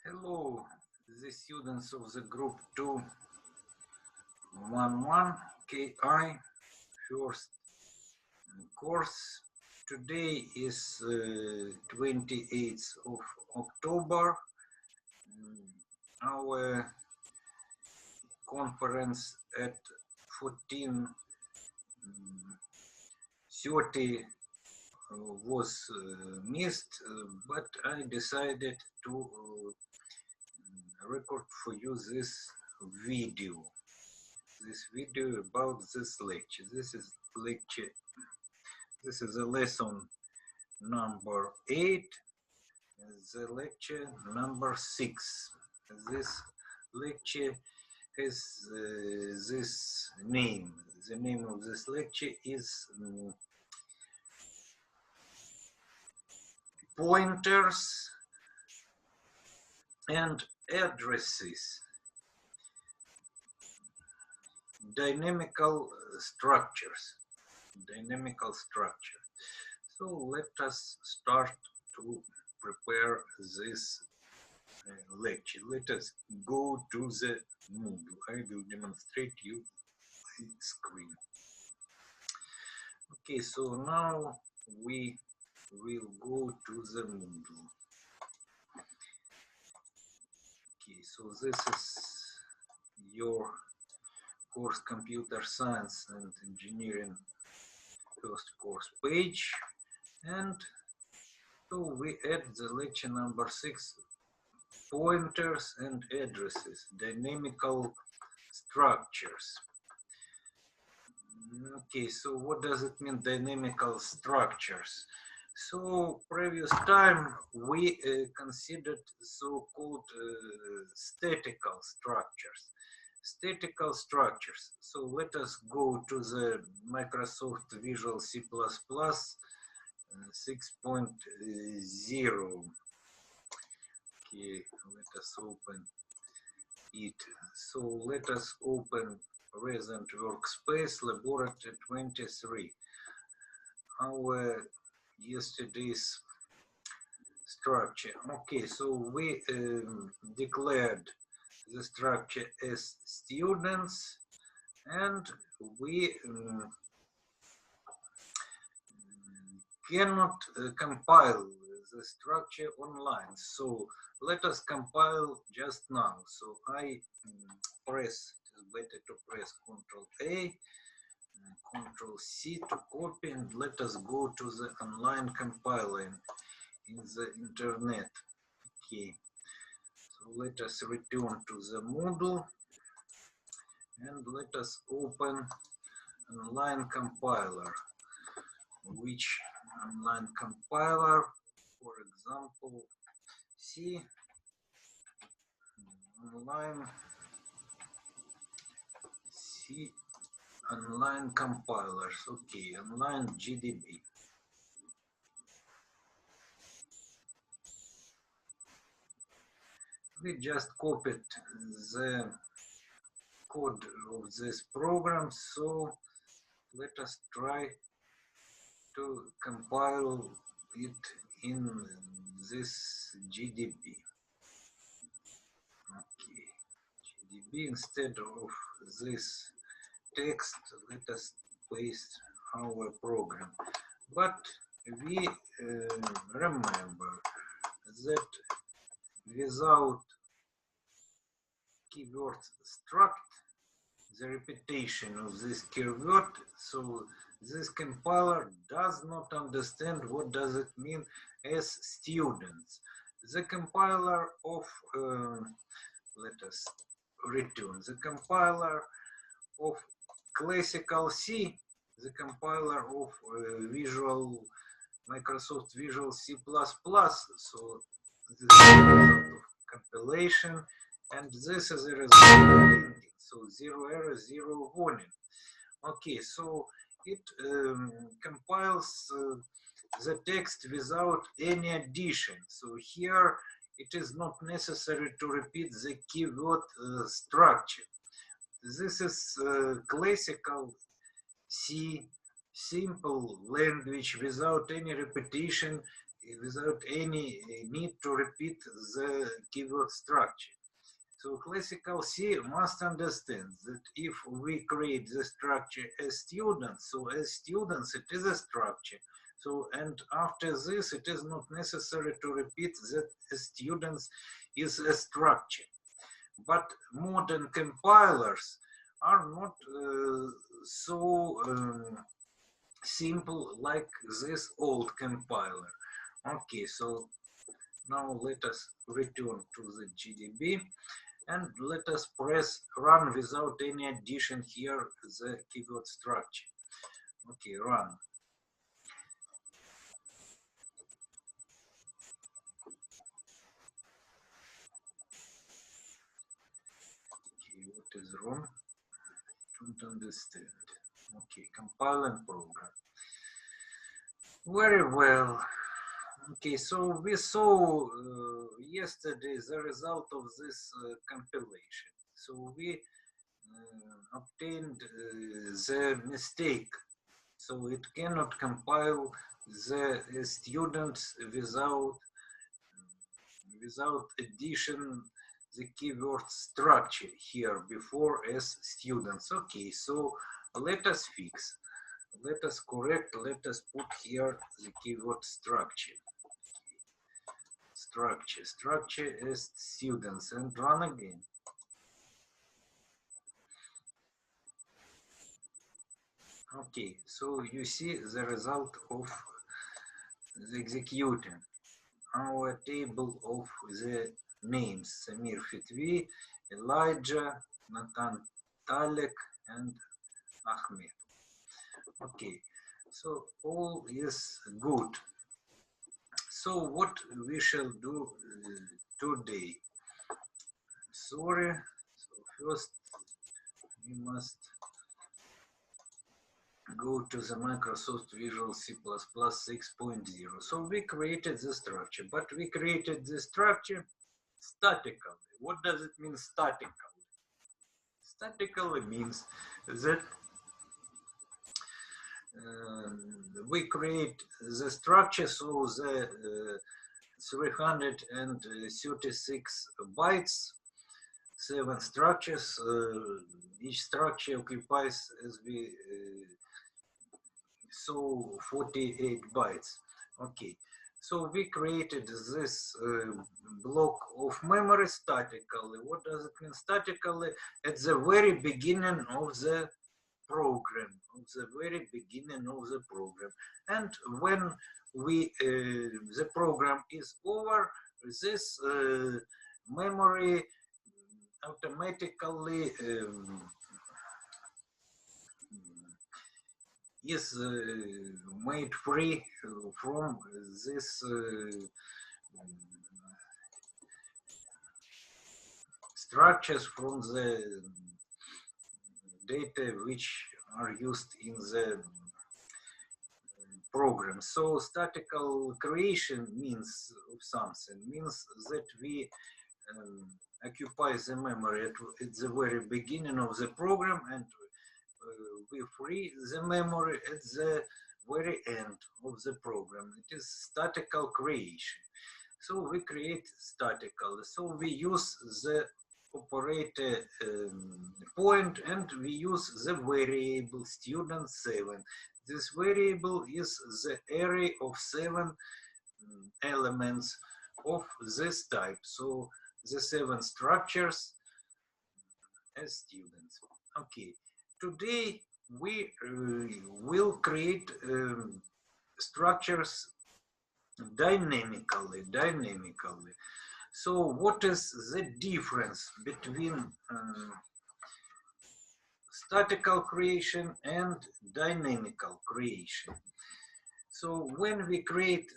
Hello, the students of the group 211 KI first course. Today is 28th of October. Our conference at 14:30 was missed, but I decided to record for you this video. This video about this lecture. This is a lesson number 8, the lecture number 6. This lecture has this name. The name of this lecture is Pointers and Addresses. Dynamical structures. Dynamical structure. So let us start to prepare this lecture. Let us go to the Moodle. I will demonstrate you the screen. Okay, so now we will go to the Moodle. Okay, so this is your course Computer Science and Engineering first course page, and so we add the lecture number 6, Pointers and Addresses, Dynamical Structures. Okay, so what does it mean, dynamical structures? So previous time we considered so-called statical structures. Statical structures. So let us go to the Microsoft Visual C++ 6.0. Okay, let us open it. So let us open Present Workspace Laboratory 23. Our yesterday's structure. Okay, so we declared the structure as students, and we cannot compile the structure online. So let us compile just now. So I press, it is better to press Ctrl A, Ctrl C to copy, and let us go to the online compiler in the internet. Okay, so let us return to the Moodle and let us open online compiler. Which online compiler? For example, C online compilers. Okay, online GDB. We just copied the code of this program, so let us try to compile it in this GDB. Okay, GDB, instead of this text, let us paste our program. But we remember that without keyword struct, the repetition of this keyword, so this compiler does not understand what does it mean as students. The compiler of, let us return, the compiler of classical C, the compiler of Microsoft Visual C++, so this is the result of compilation, and this is the result of linking. So 0 error, 0 warning. Okay, so it compiles the text without any addition. So here it is not necessary to repeat the keyword structure. This is classical C, simple language without any repetition. without any need to repeat the keyword structure. So classical C must understand that if we create the structure as students, so as students it is a structure. So, and after this it is not necessary to repeat that as students is a structure. But modern compilers are not so simple like this old compiler. Okay, so now let us return to the GDB and let us press run without any addition here, the keyword structure. Okay, run. Okay, what is wrong? Don't understand. Okay, compile and program. Very well. Okay, so we saw yesterday the result of this compilation. So we obtained the mistake. So it cannot compile the students without addition the keyword structure here before as students. Okay, so let us fix. Let us correct. Let us put here the keyword structure. Structure as students and run again. Okay, so you see the result of the executing our table of the names: Samir Fitvi, Elijah, Nathan Talek, and Ahmed. Okay, so all is good. So what we shall do today? Sorry, so first we must go to the Microsoft Visual C++ 6.0. So we created the structure, but we created the structure statically. What does it mean statically? Statically means that we create the structure, so the 336 bytes, 7 structures, each structure occupies, as we so 48 bytes. Okay, so we created this block of memory statically. What does it mean statically? At the very beginning of the program, and when we the program is over, this memory automatically is made free from this structures, from the data which are used in the program. So statical creation means of something, means that we occupy the memory at the very beginning of the program, and we free the memory at the very end of the program. It is statical creation. So we create statical. So we use the operator point, and we use the variable student7. This variable is the array of 7 elements of this type. So the 7 structures as students. Okay, today we will create structures dynamically. So what is the difference between statical creation and dynamical creation? So when we create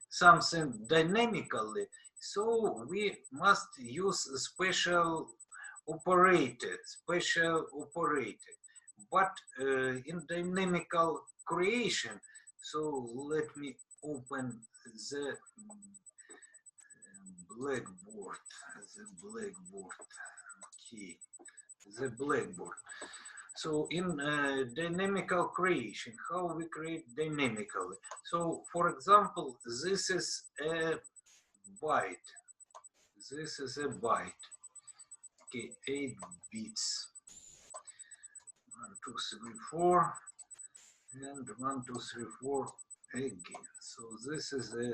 something dynamically, so we must use a special operator. But in dynamical creation, so let me open the blackboard. Okay, the blackboard. So in dynamical creation, how we create dynamically. So for example, this is a byte. This is a byte. Okay, 8 bits. 1, 2, 3, 4, and 1, 2, 3, 4 again. So this is a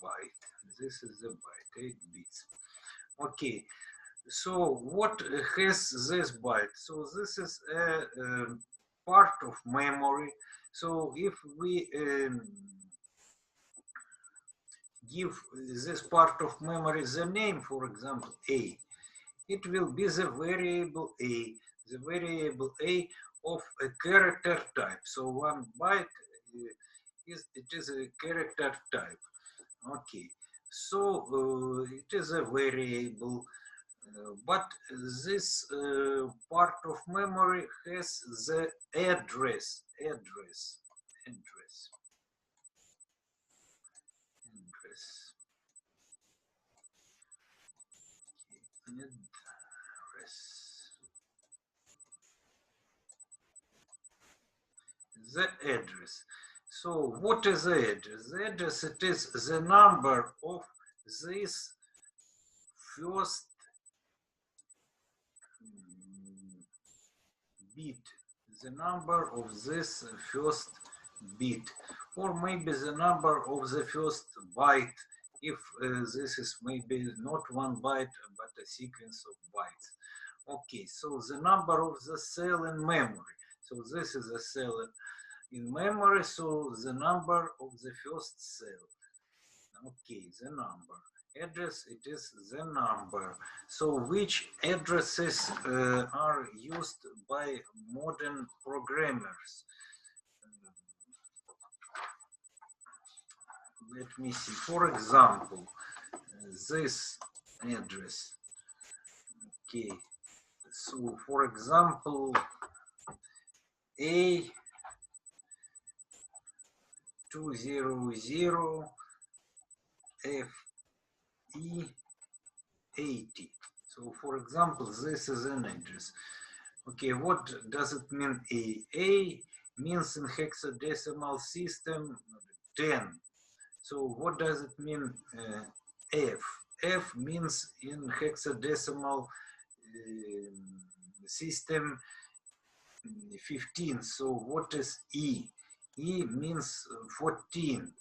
byte. This is a byte, 8 bits. Okay, so what has this byte? So this is a part of memory. So if we give this part of memory the name, for example, A, it will be the variable A of a character type. So 1 byte is a character type. Okay, so it is a variable, but this part of memory has the address. Address. The address. So what is the address? The address, it is the number of this first bit, the number of this first bit, or maybe the number of the first byte, if this is maybe not 1 byte but a sequence of bytes. Okay, so the number of the cell in memory. So this is a cell in memory, so the number of the first cell. Okay, the number. Address, it is the number. So which addresses are used by modern programmers? Let me see. For example, this address. Okay. So for example, A 200 FE 80. So for example, this is an address. Okay, what does it mean A? A means in hexadecimal system 10. So what does it mean F? F means in hexadecimal system 15. So what is E? E means 14.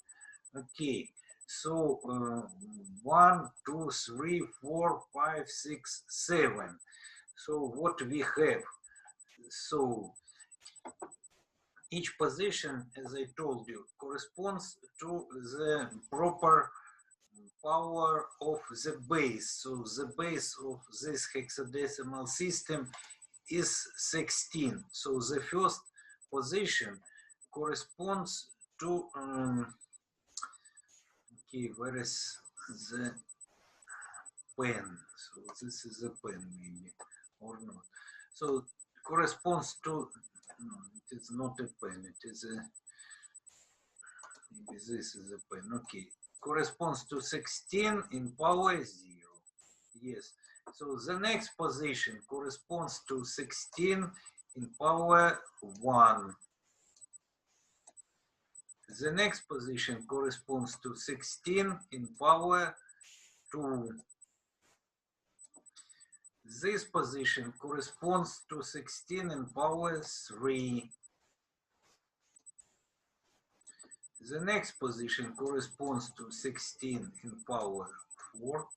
Okay, so 1, 2, 3, 4, 5, 6, 7. So what we have? So each position, as I told you, corresponds to the proper power of the base. So the base of this hexadecimal system is 16. So the first position corresponds to, okay, where is the pen? So this is a pen maybe, or not. So corresponds to, no, it is not a pen, it is a, maybe this is a pen, okay. Corresponds to 16 in power 0. Yes. So the next position corresponds to 16 in power 1. The next position corresponds to 16 in power 2. This position corresponds to 16 in power 3. The next position corresponds to 16 in power 4.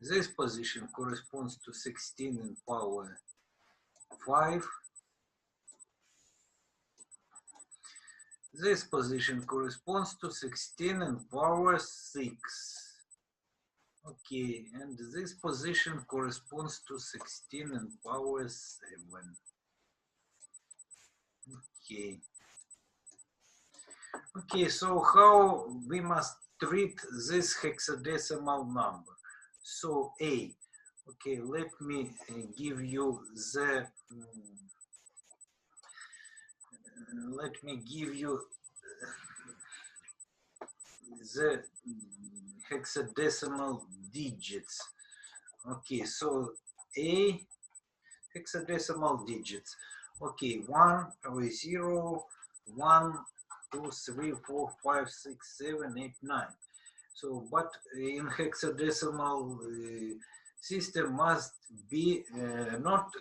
This position corresponds to 16 in power 5. This position corresponds to 16 in power 6. Okay, and this position corresponds to 16 in power 7. Okay. Okay, so how we must treat this hexadecimal number? So A, okay, let me give you the, let me give you the hexadecimal digits. Okay, so A hexadecimal digits. Okay, 1, 0, 1, 2, 3, 4, 5, 6, 7, 8, 9. So, but in hexadecimal system must be not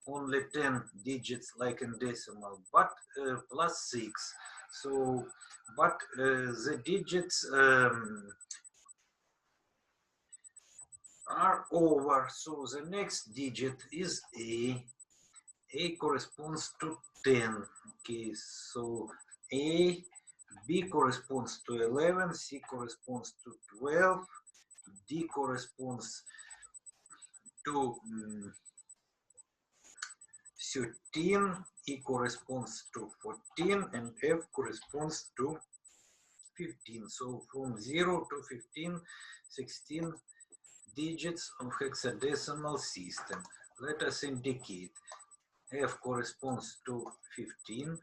only 10 digits like in decimal, but plus 6. So, but the digits are over. So the next digit is A. A corresponds to 10. Okay, so A, B corresponds to 11, C corresponds to 12, D corresponds to 13, E corresponds to 14, and F corresponds to 15. So from 0 to 15, 16 digits of hexadecimal system. Let us indicate. F corresponds to 15,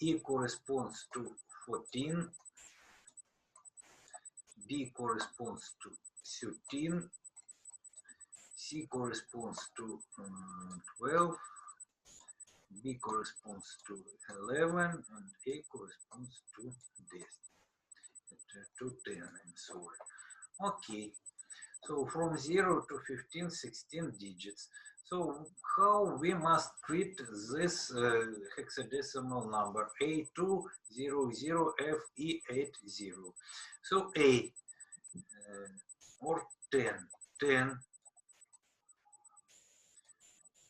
E corresponds to 14, B corresponds to 13, C corresponds to 12, B corresponds to 11, and A corresponds to this, to 10, I'm sorry. Okay, so from 0 to 15, 16 digits. So how we must treat this hexadecimal number A200FE80? So A or 10, 10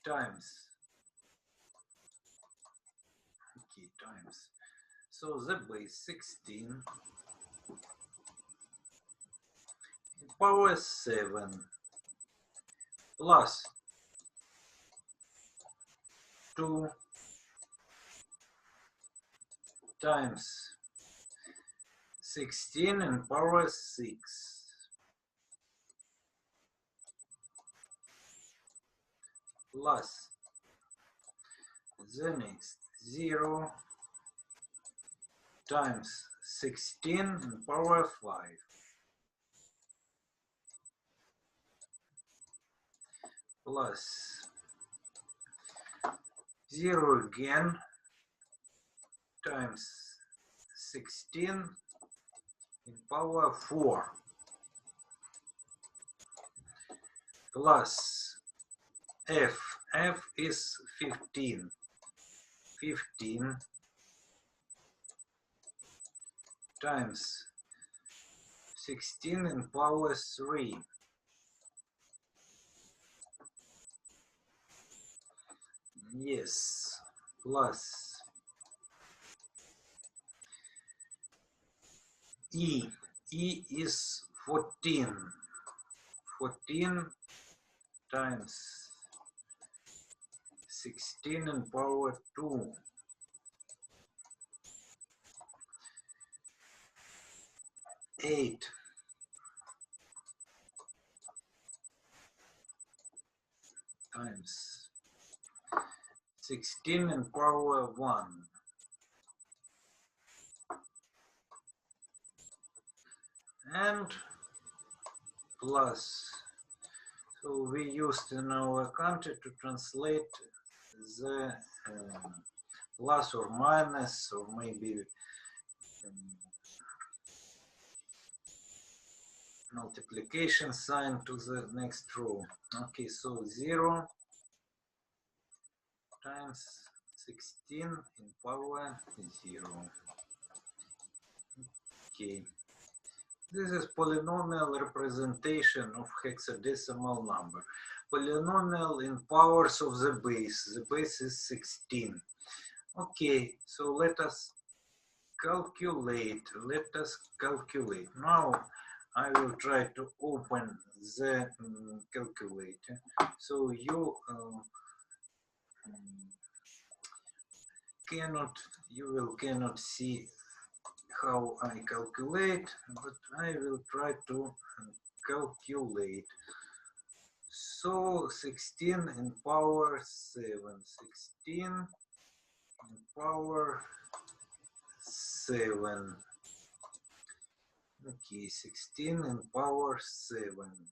times, okay, times. So the base 16 power 7 plus 2 times 16 in power 6 plus the next 0 times 16 in power 5 plus 0 again times 16 in power 4 plus f is 15 times 16 in power 3 yes plus e is 14 times 16 in power 2 8 times 16 in power 1 and plus, so we used in our country to translate the plus or minus or maybe multiplication sign to the next row. Okay, so 0 times 16 in power 0. Okay. This is polynomial representation of hexadecimal number. Polynomial in powers of the base. The base is 16. Okay, so let us calculate. Now I will try to open the calculator. So you cannot see how I calculate, but I will try to calculate. So 16 in power 7, 16 in power 7. Okay, 16 in power 7.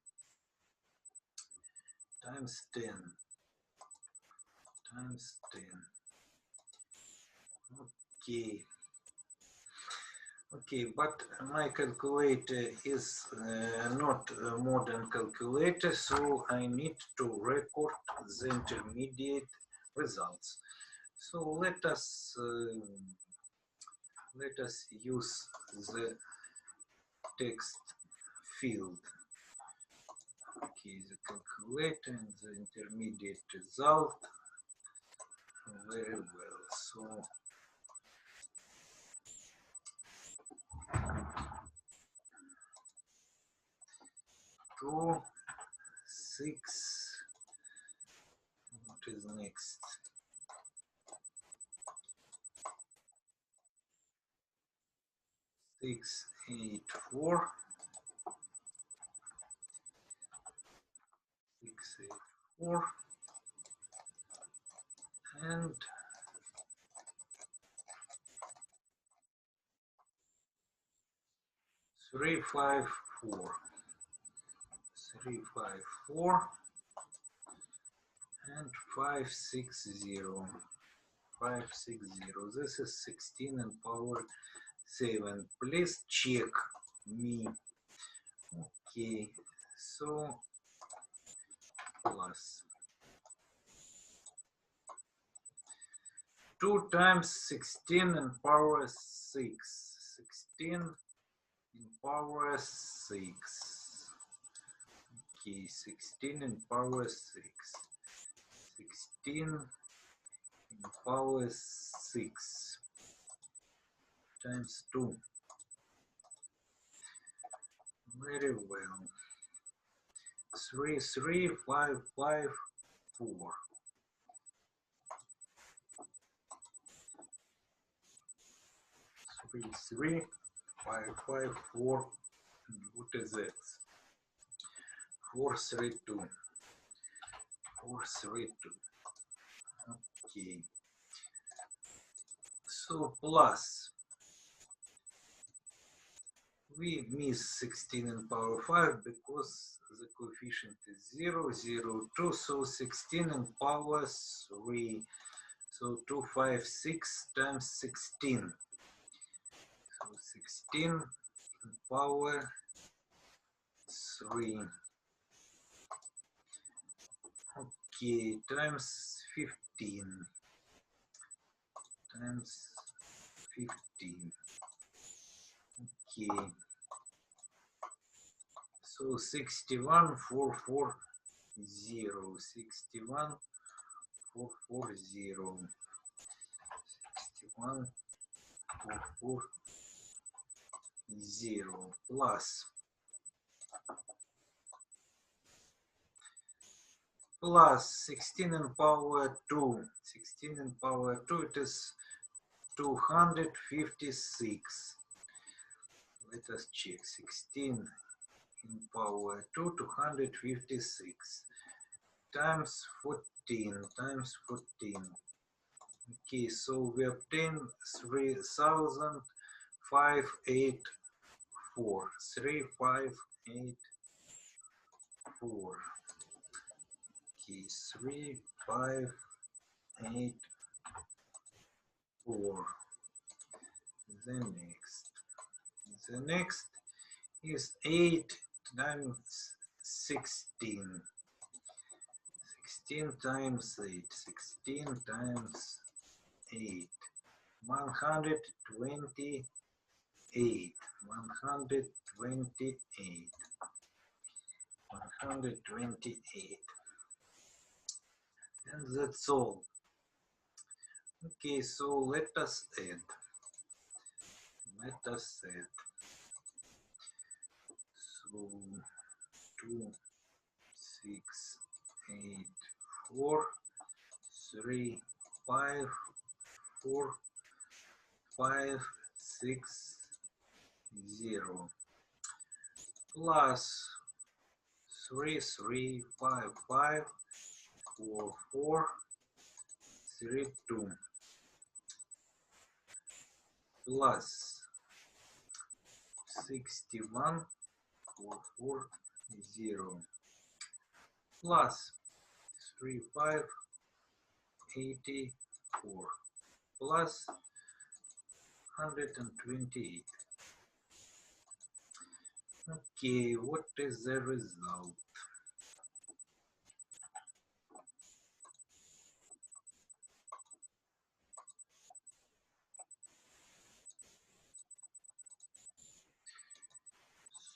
times 10 times 10. Okay. Okay, but my calculator is not a modern calculator, so I need to record the intermediate results. So let us use the text field. Okay, the calculator and the intermediate result very well. So 2, 6, what is next? 6, 8, 4, 6, 8, 4, and 3, 5, 4. 3, 5, 4, and 5, 6, 0. 5, 6, 0. This is 16 and power 7. Please check me. Okay, so plus 2 times 16 in power 6. 16 in power 6. Okay, 16 in power 6. 16 in power 6 times 2. Very well. 3, 3, 5, 5, 4. 3, 3, 5, 5, 4. What is that? 4, 3, 2. 4, 3, 2. Okay. So plus we miss 16 in power 5 because the coefficient is 0, 0, 2, so 16 in power 3. So 2, 5, 6 times 16. So 16 in power 3. Okay, times 15. Times 15. Okay. So 61, 4, 4, 0. 61, 4, 4, 0. 61, 4, 4, 0 plus 16 in power 2. 16 in power 2, it is 256. Let us check. 16 in power 2, 256 times 14 times 14. Okay, so we obtain 3,584. 3,584. Okay, 3,584. The next is 8 times 16. 16 times 8. 16 times 8. 128. 128. 128. And that's all. Okay, so let us add. Let us add. So 2, 6, 8, 4, 3, 5, 4, 5, 6, 0 plus 3, 3, 5, 5, 4, 4, 3, 2 plus 61, 4, 4, 0 plus 3584 plus 128. Okay, what is the result?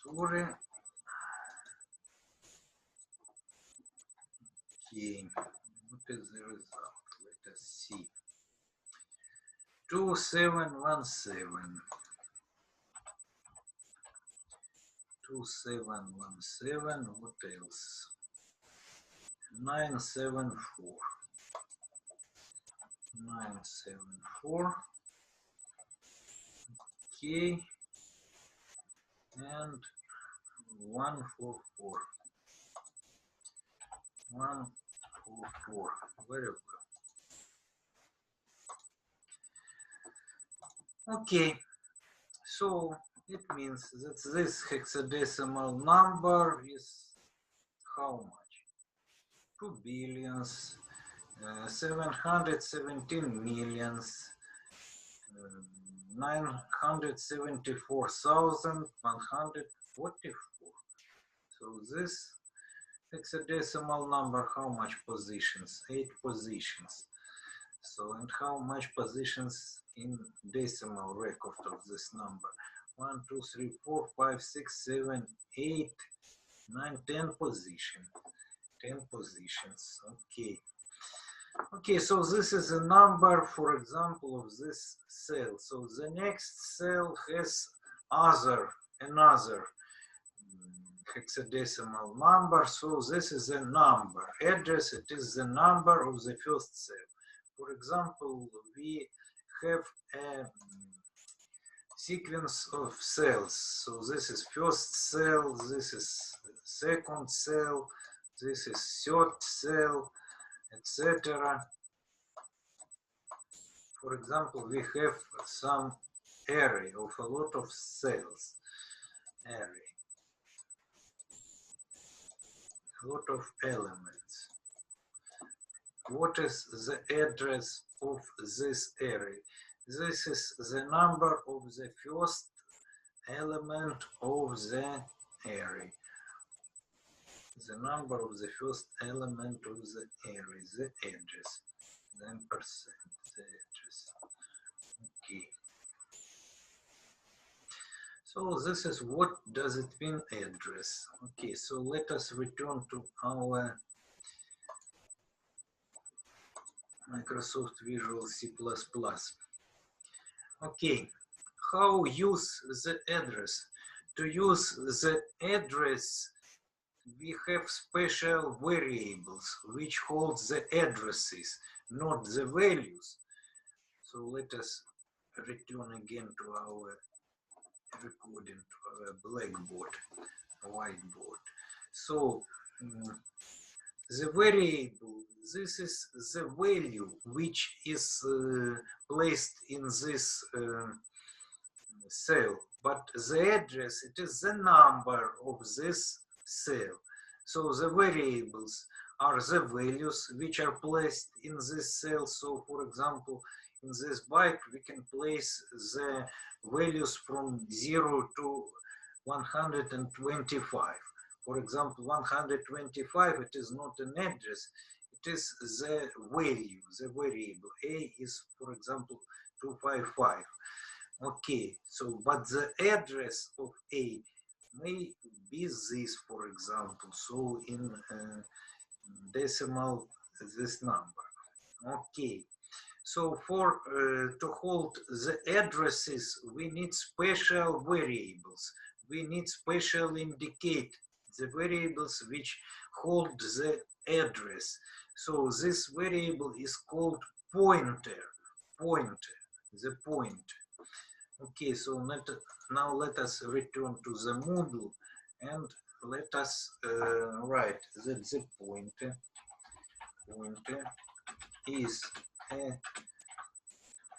Sorry. Okay, what is the result? Let us see. 2717. 2717, what else? 974. 974. Okay, and 144. 144. Very well. Okay, so it means that this hexadecimal number is how much? 2 billions, 717 millions, 974,144. So this hexadecimal number, how much positions? 8 positions. So, and how much positions in decimal record of this number? 1, 2, 3, 4, 5, 6, 7, 8, 9, 10 positions. 10 positions. Okay. Okay, so this is a number, for example, of this cell. So the next cell has another hexadecimal number. So this is a number. Address, it is the number of the first cell. For example, we have a sequence of cells. So this is first cell, this is second cell, this is third cell, etc. For example, we have some array of a lot of cells, array, a lot of elements. What is the address of this array? This is the number of the first element of the array. The number of the first element of the array, the address, then percent, the address. Okay. So this is what does it mean address. Okay, so let us return to our Microsoft Visual C++. Okay, how use the address? To use the address, we have special variables which hold the addresses, not the values. So let us return again to our recording, to our blackboard, whiteboard. So the variable, this is the value which is placed in this cell, but the address, it is the number of this cell. So the variables are the values which are placed in this cell. So for example, in this byte, we can place the values from 0 to 125. For example, 125, it is not an address, it is the value, the variable. A is, for example, 255. Okay, so, but the address of A may be this, for example, so in decimal, this number. Okay, so for to hold the addresses, we need special variables. We need special indicate the variables which hold the address. So this variable is called pointer, the pointer. Okay, so now let us return to the Moodle and let us write that the pointer is a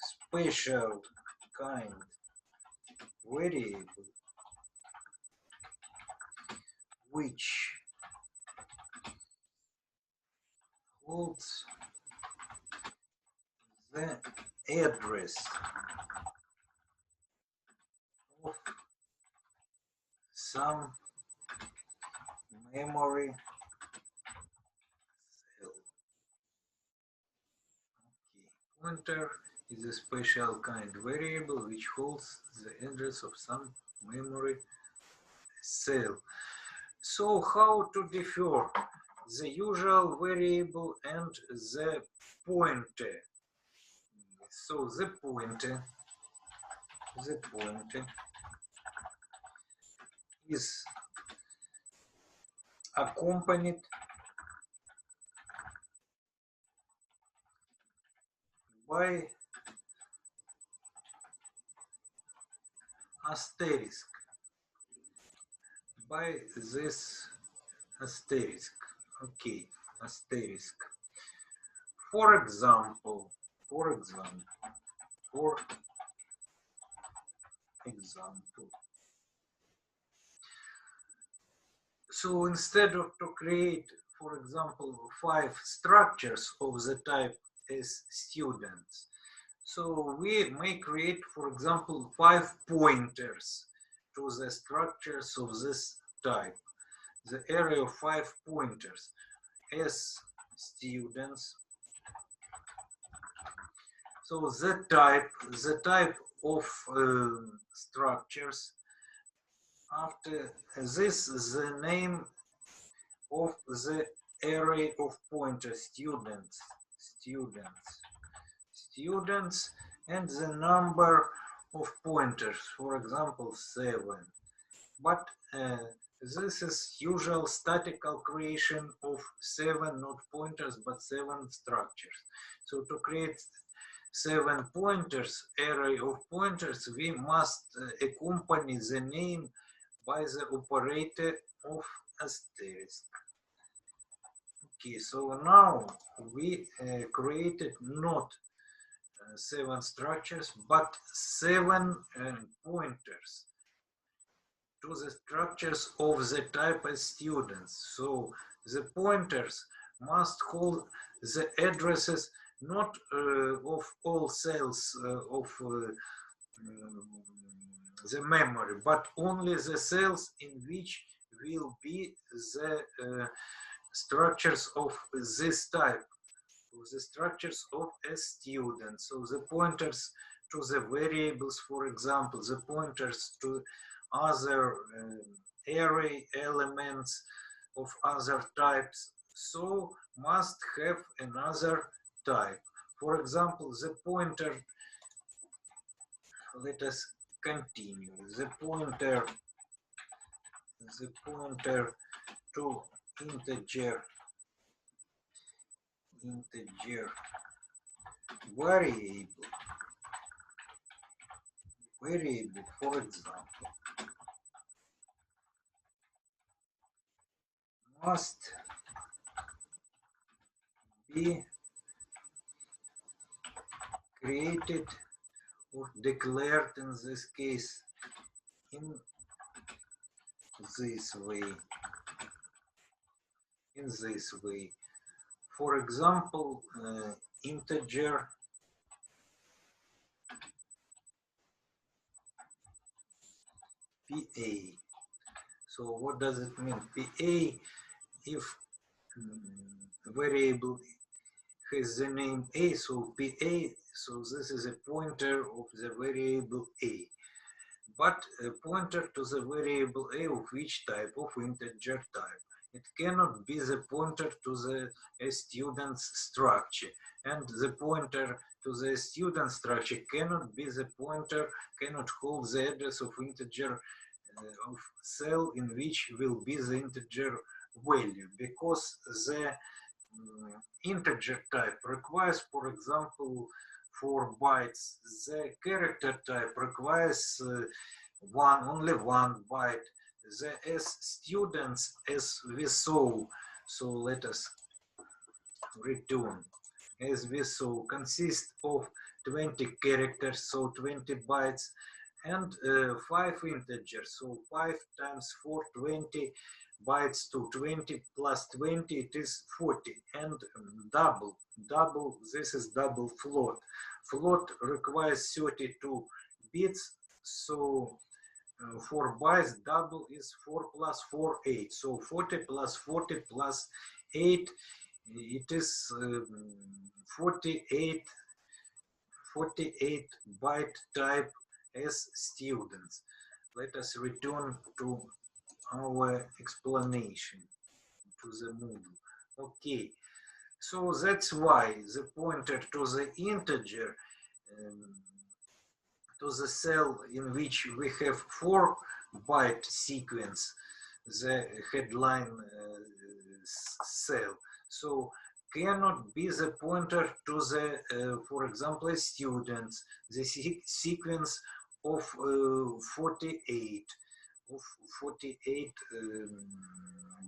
special kind variable which holds the address of some memory cell. Okay. Pointer is a special kind variable which holds the address of some memory cell. So how to differ the usual variable and the pointer? So the pointer is accompanied by asterisk, by this asterisk. Okay, asterisk. For example, for example, for example. So instead of to create, for example, 5 structures of the type as students, so we may create, for example, 5 pointers to the structures of this type. The array of 5 pointers as students. So the type of structures. After this, the name of the array of pointers, students, and the number of pointers, for example, 7. But this is usual statical creation of 7 not pointers but 7 structures. So to create 7 pointers, array of pointers, we must accompany the name by the operator of asterisk. Okay, so now we created not 7 structures but 7 pointers to the structures of the type as students. So the pointers must hold the addresses not of all cells of the memory, but only the cells in which will be the structures of this type, the structures of a student. So the pointers to the variables, for example, the pointers to other array elements of other types, so must have another type. For example, the pointer, let us continue, the pointer to integer variable, for example, must be created or declared in this case in this way. For example, integer PA. So what does it mean? PA, if variable has the name A, so PA, so this is a pointer of the variable A. But a pointer to the variable A of which type? Of integer type. It cannot be the pointer to the student's structure. And the pointer to the student structure cannot be the pointer, cannot hold the address of integer of cell in which will be the integer value, because the integer type requires, for example, 4 bytes. The character type requires only one byte. The as students, as we saw, so let us return. As we saw, consists of 20 characters, so 20 bytes, and 5 integers, so 5 times 4, 20, bytes to 20 plus 20, it is 40. And double, this is double float. Float requires 32 bits, so 4 bytes, double is 4 plus 4, 8. So 40 plus 40 plus 8, it is 48 byte type as students. Let us return to our explanation to the Moodle. Okay, so that's why the pointer to the integer, to the cell in which we have 4-byte sequence, the headline cell, so cannot be the pointer to the, for example, students, the sequence of 48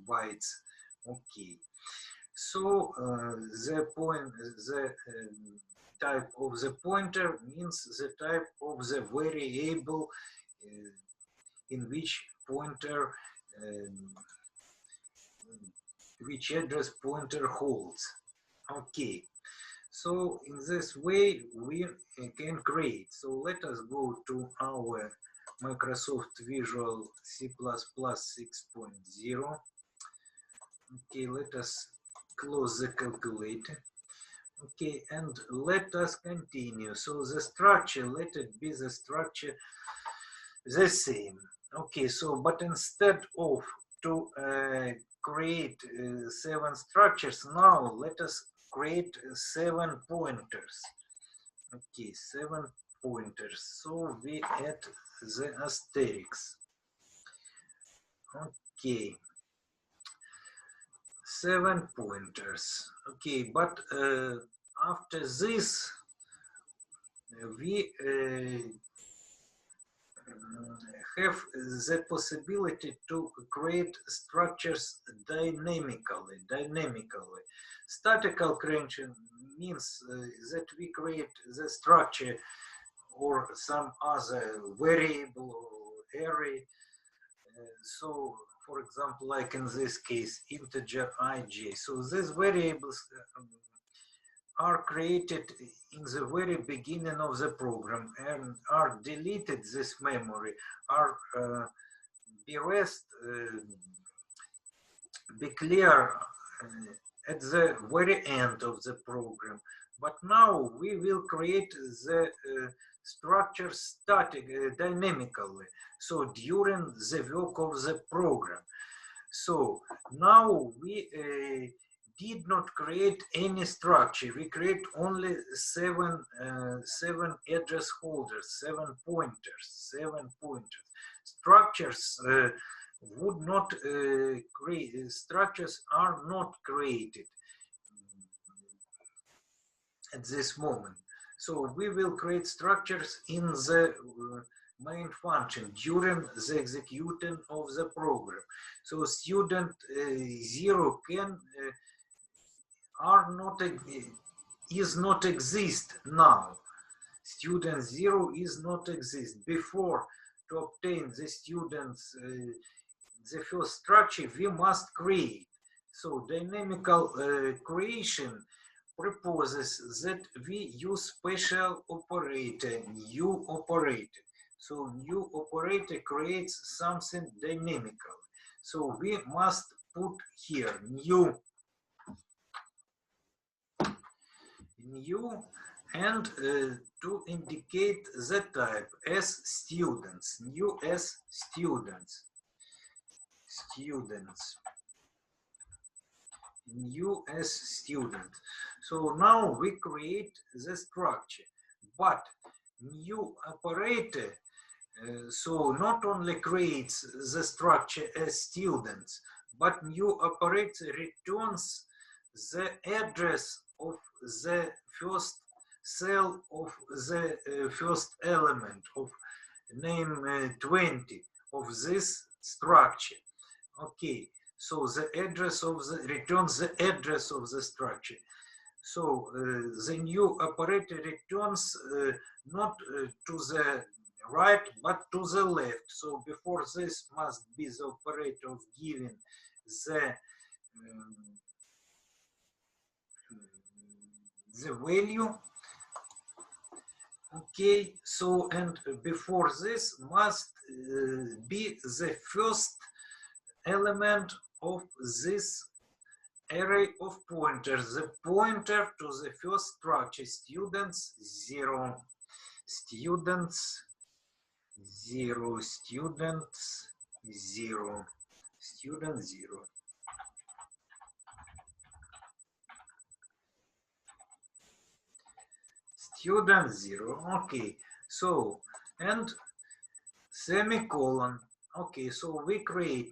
bytes. Okay, so the type of the pointer means the type of the variable in which pointer which address pointer holds. Okay, so in this way we can create. So let us go to our Microsoft Visual C++ 6.0. Okay, let us close the calculator. Okay, and let us continue. So the structure, let it be the structure the same. Okay, so but instead of to create 7 structures, now let us create 7 pointers. Okay, 7 pointers. So we add the asterisk. Okay, 7 pointers. Okay, but after this we have the possibility to create structures dynamically. Statical creation means that we create the structure or some other variable or array. So, for example, like in this case, integer ij. So these variables are created in the very beginning of the program and are deleted this memory, are be rest declared at the very end of the program. But now we will create the structure dynamically, so during the work of the program. So now we did not create any structure. We create only seven address holders, 7 pointers. Structures would not create. Structures are not created at this moment. So we will create structures in the main function during the execution of the program. So student 0 can is not exist now. Student 0 is not exist. Before to obtain the students the first structure we must create. So dynamical creation proposes that we use special operator, new operator. So new operator creates something dynamical. So we must put here new and to indicate the type as students, new as students, new as student. So now we create the structure, but new operator so not only creates the structure as students, but new operator returns the address of the first cell of the first element of name 20 of this structure. Okay, so the address of the returns the address of the structure. So the new operator returns not to the right, but to the left. So before this must be the operator of giving the value. Okay, so and before this must be the first element of this array of pointers, the pointer to the first structure, students 0, students 0, students 0, student 0. Student 0, okay, so, and semicolon, okay, so we create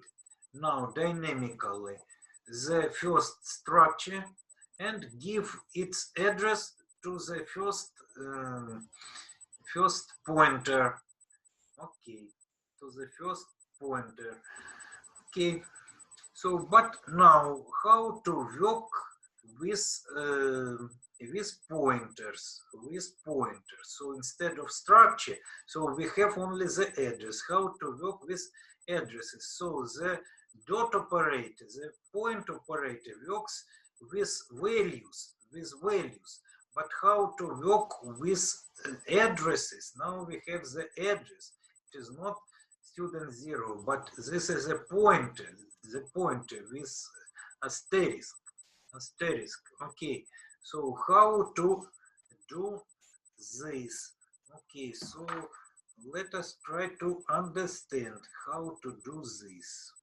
now dynamically the first structure and give its address to the first pointer, okay, to the first pointer, okay. So, but now how to work with pointers, So instead of structure, so we have only the address. How to work with addresses? So the dot operator, the point operator works with values. But how to work with addresses? Now we have the address. It is not student 0, but this is a pointer, the pointer with asterisk. Okay, so how to do this? Okay, so let us try to understand how to do this.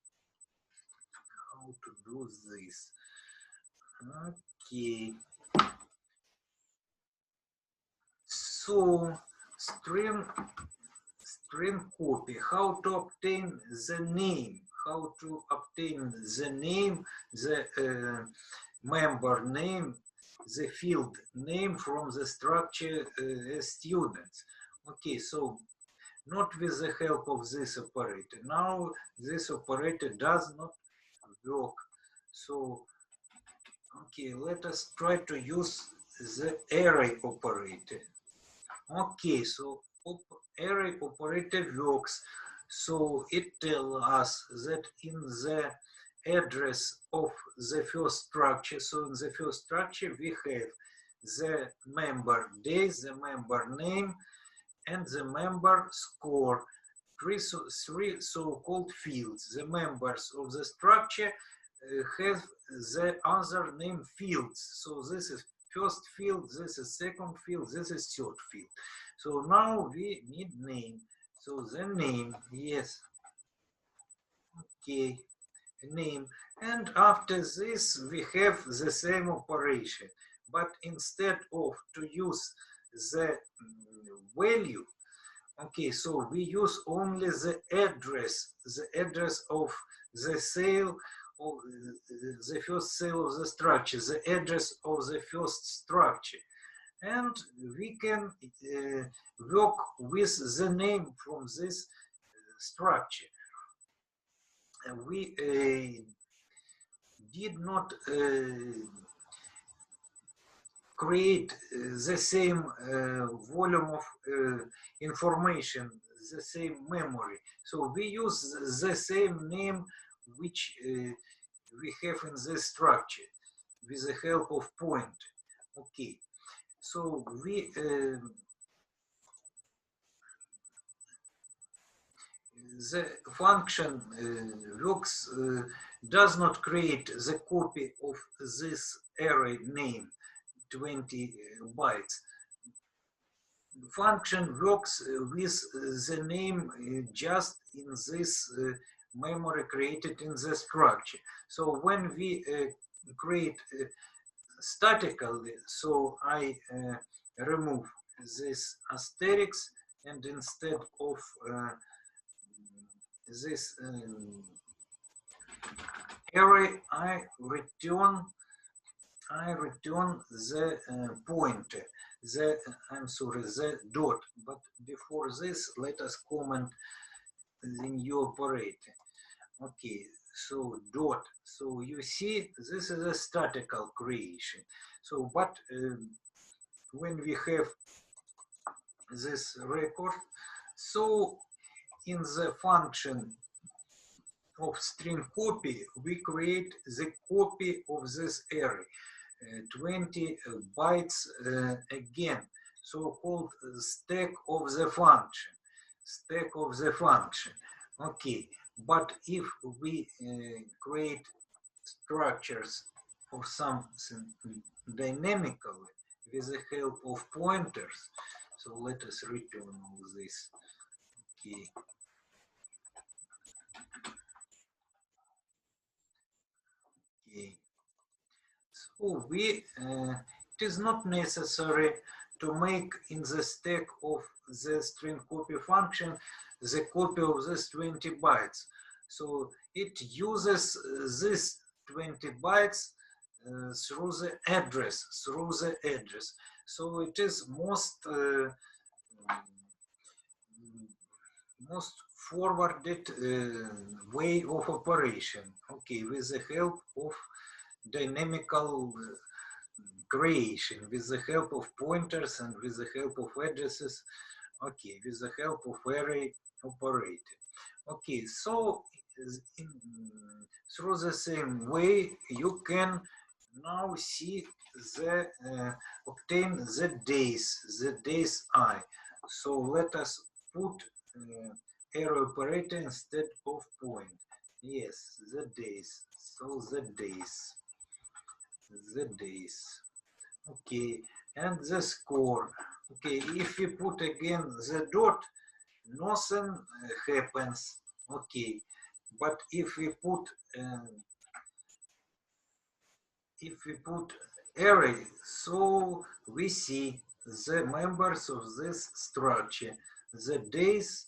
How to do this? Okay, so string copy, how to obtain the name, the member name, the field name from the structure students. Okay, so not with the help of this operator. Now this operator does not work. So, okay, let us try to use the array operator. Okay, so array operator works. So it tells us that in the address of the first structure, so in the first structure we have the member day, the member name, and the member score, three so-called fields. The members of the structure have the other name fields. So this is first field, this is second field, this is third field. So now we need name. So the name, yes, okay, name. And after this, we have the same operation. But instead of to use the value, okay, so we use only the address of the cell, of the first cell of the structure, the address of the first structure. And we can work with the name from this structure. We did not create the same volume of information, the same memory. So we use the same name which we have in this structure with the help of point. Okay, so we the function works does not create the copy of this array name 20 bytes. Function works with the name just in this memory created in the structure. So when we create statically, so I remove this asterisk, and instead of this array, I return the pointer, the dot. But before this, let us comment the new operator. Okay, so dot. So you see, this is a statical creation. So, but when we have this record, So in the function of string copy, we create the copy of this array, 20 bytes again, so-called stack of the function, stack of the function. Okay, but if we create structures or something dynamically with the help of pointers, so let us return all this. Okay. Okay. So it is not necessary to make in the stack of the string copy function the copy of this 20 bytes. So it uses this 20 bytes through the address, So it is most forwarded way of operation. Okay, with the help of dynamical creation, with the help of pointers and with the help of addresses. Okay, with the help of array operator. Okay, so in, through the same way you can now see the obtain the days I. So let us put array operator instead of point. Yes, the days. So the days. Okay, and the score. Okay, if we put again the dot, nothing happens. Okay, but if we put array, so we see the members of this structure, the days,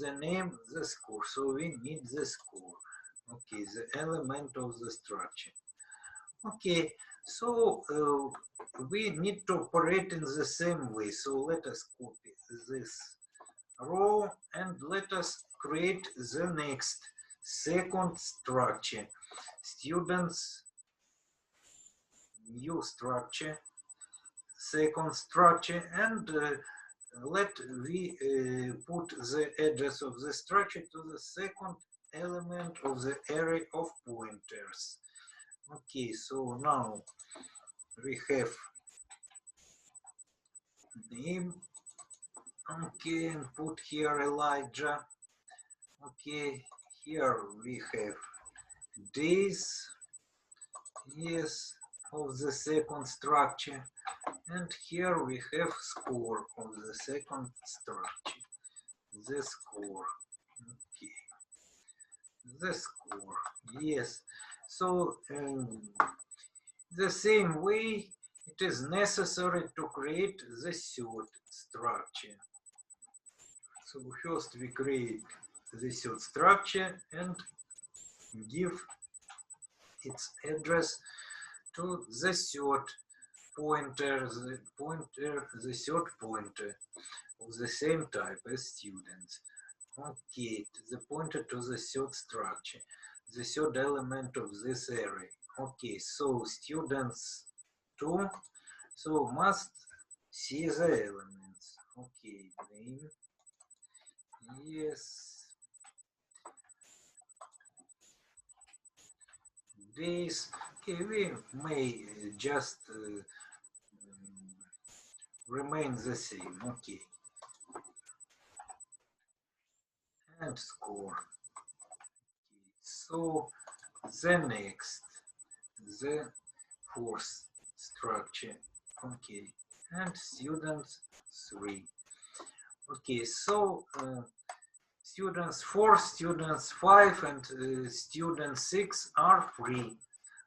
the name, the score. So we need the score. Okay, the element of the structure. Okay, so we need to operate in the same way. So let us copy this row and let us create the next second structure. Students, new structure, second structure, and let we put the address of the structure to the second element of the array of pointers. Okay, so now we have name. Okay, and put here Elijah. Okay, here we have days, yes, of the second structure, and here we have score of the second structure, the score. Okay, the score, yes. So the same way it is necessary to create the third structure. So first we create the third structure and give its address to the third pointer, the third pointer of the same type as students. Okay, the pointer to the third structure, the third element of this array. Okay, so students 2, so must see the elements. Okay, name, yes, days. Okay, we may just remain the same. Okay, and score. Okay. So the next, the fourth structure. Okay, and students 3. Okay, so students 4, students 5, and students 6 are free,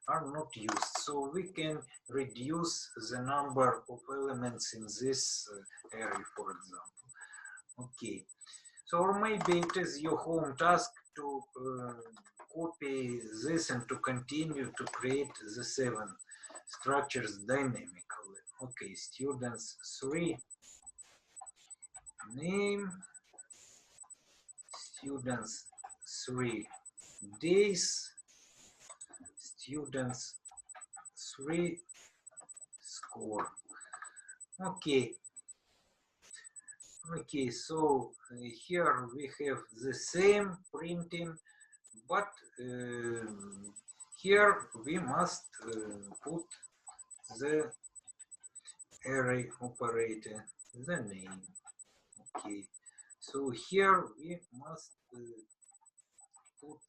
are not used. So we can reduce the number of elements in this array, for example. Okay, so or maybe it is your home task to copy this and to continue to create the 7 structures dynamically. Okay, students 3, name, students 3, days, students 3, score. Okay, Okay, so here we have the same printing, but here we must put the array operator, the name. Okay, so here we must put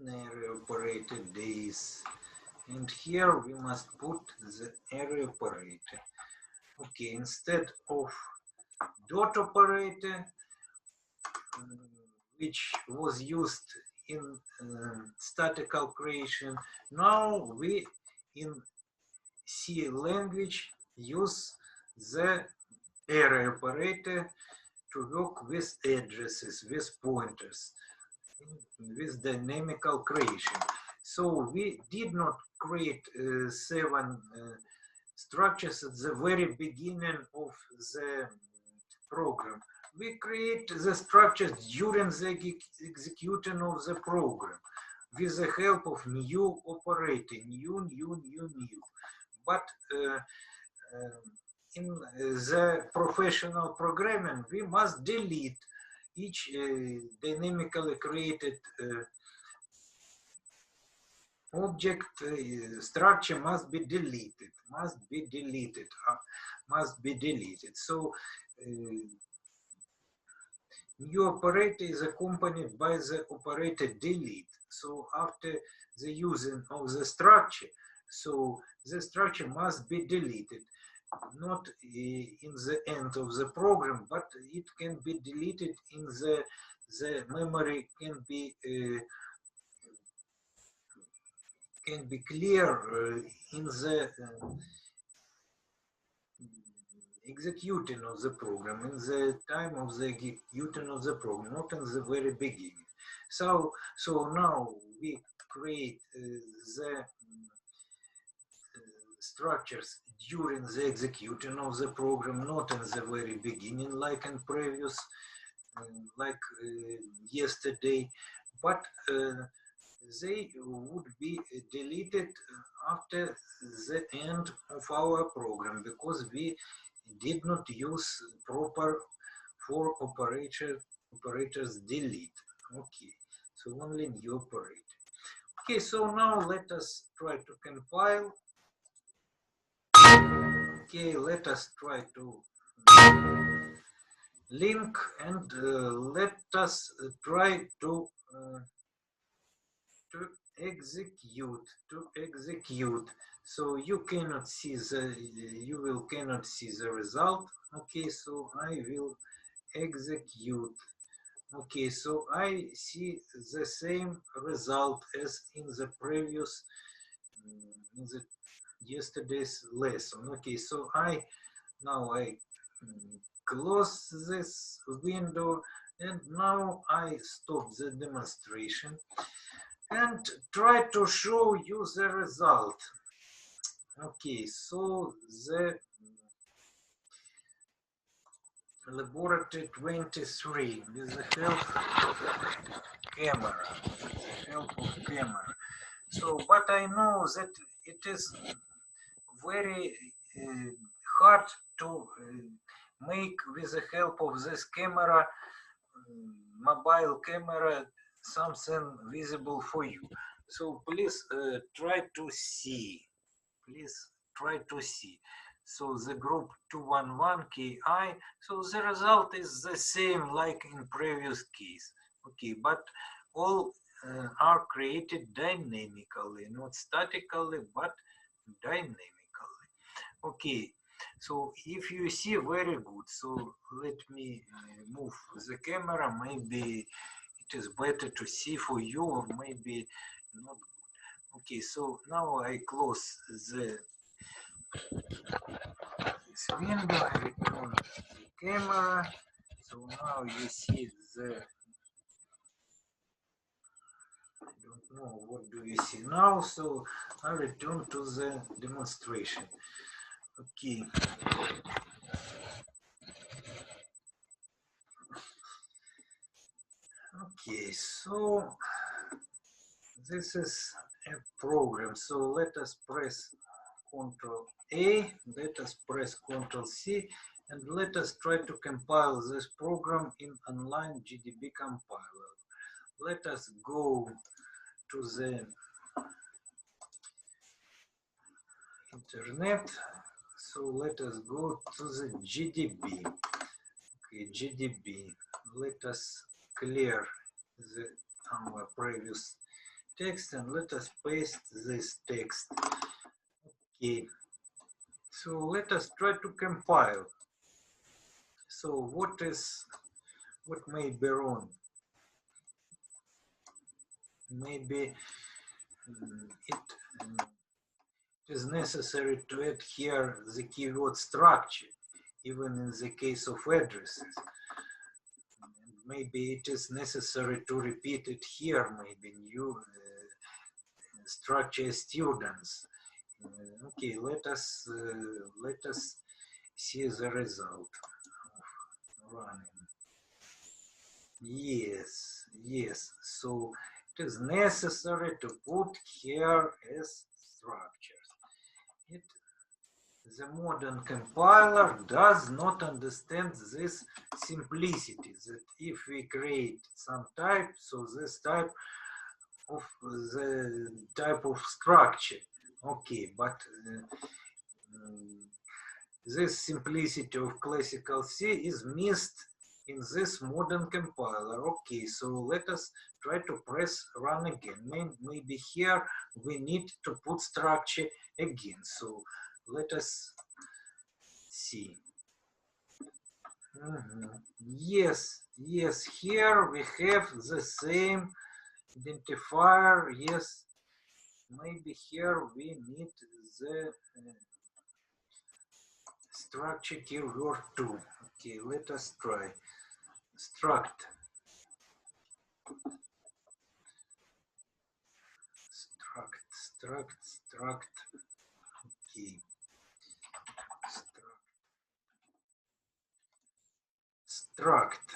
an array operator days, and here we must put the array operator. Okay, instead of dot operator, which was used in static calculation, now we in C language use the array operator to work with addresses, with pointers, with dynamical creation. So we did not create 7 structures at the very beginning of the program. We create the structures during the execution of the program with the help of new operator, new. But in the professional programming, we must delete each dynamically created object structure must be deleted, must be deleted. So new operator is accompanied by the operator delete. So after the using of the structure, so the structure must be deleted, not in the end of the program, but it can be deleted in the memory can be clear in the executing of the program, in the time of the executing of the program, not in the very beginning. So now we create the structures during the execution of the program, not in the very beginning, like in previous, like yesterday, but they would be deleted after the end of our program because we did not use proper for operators delete. Okay, so only new operator. Okay, so now let us try to compile. Okay, let us try to link and let us try to execute. So you cannot see cannot see the result. Okay, so I will execute. Okay, so I see the same result as in the previous in the yesterday's lesson. Okay, so now I close this window, and now I stop the demonstration and try to show you the result. Okay, so the laboratory 23 with the help of camera. So, but I know that it is very hard to make with the help of this camera, mobile camera, something visible for you. So please try to see. Please try to see. So the group 211KI, so the result is the same like in previous case. Okay, but all are created dynamically, not statically, but dynamically. Okay, so if you see, very good. So let me move the camera. Maybe it is better to see for you, or maybe not. Okay, so now I close this window, I return the camera. So now you see I don't know, what do you see now? So I return to the demonstration. Okay. Okay, so this is a program. So let us press Ctrl A, let us press Ctrl C, And let us try to compile this program in online GDB compiler. Let us go to the internet. So let us go to the GDB. Okay, GDB. Let us clear our previous text and let us paste this text. Okay. So let us try to compile. So what may be wrong? Maybe it is necessary to add here the keyword structure, even in the case of addresses. And maybe it is necessary to repeat it here, maybe new structure students. Okay, let us see the result of running. Yes. So it is necessary to put here as structures. The modern compiler does not understand this simplicity, that if we create some type, so this type of the type of structure. Okay, but this simplicity of classical C is missed in this modern compiler. Okay, so let us try to press run again. Maybe here we need to put structure again. So let us see. Yes, here we have the same identifier. Yes, maybe here we need the structure keyword too. Okay, let us try. Struct. Struct. Okay. Struct.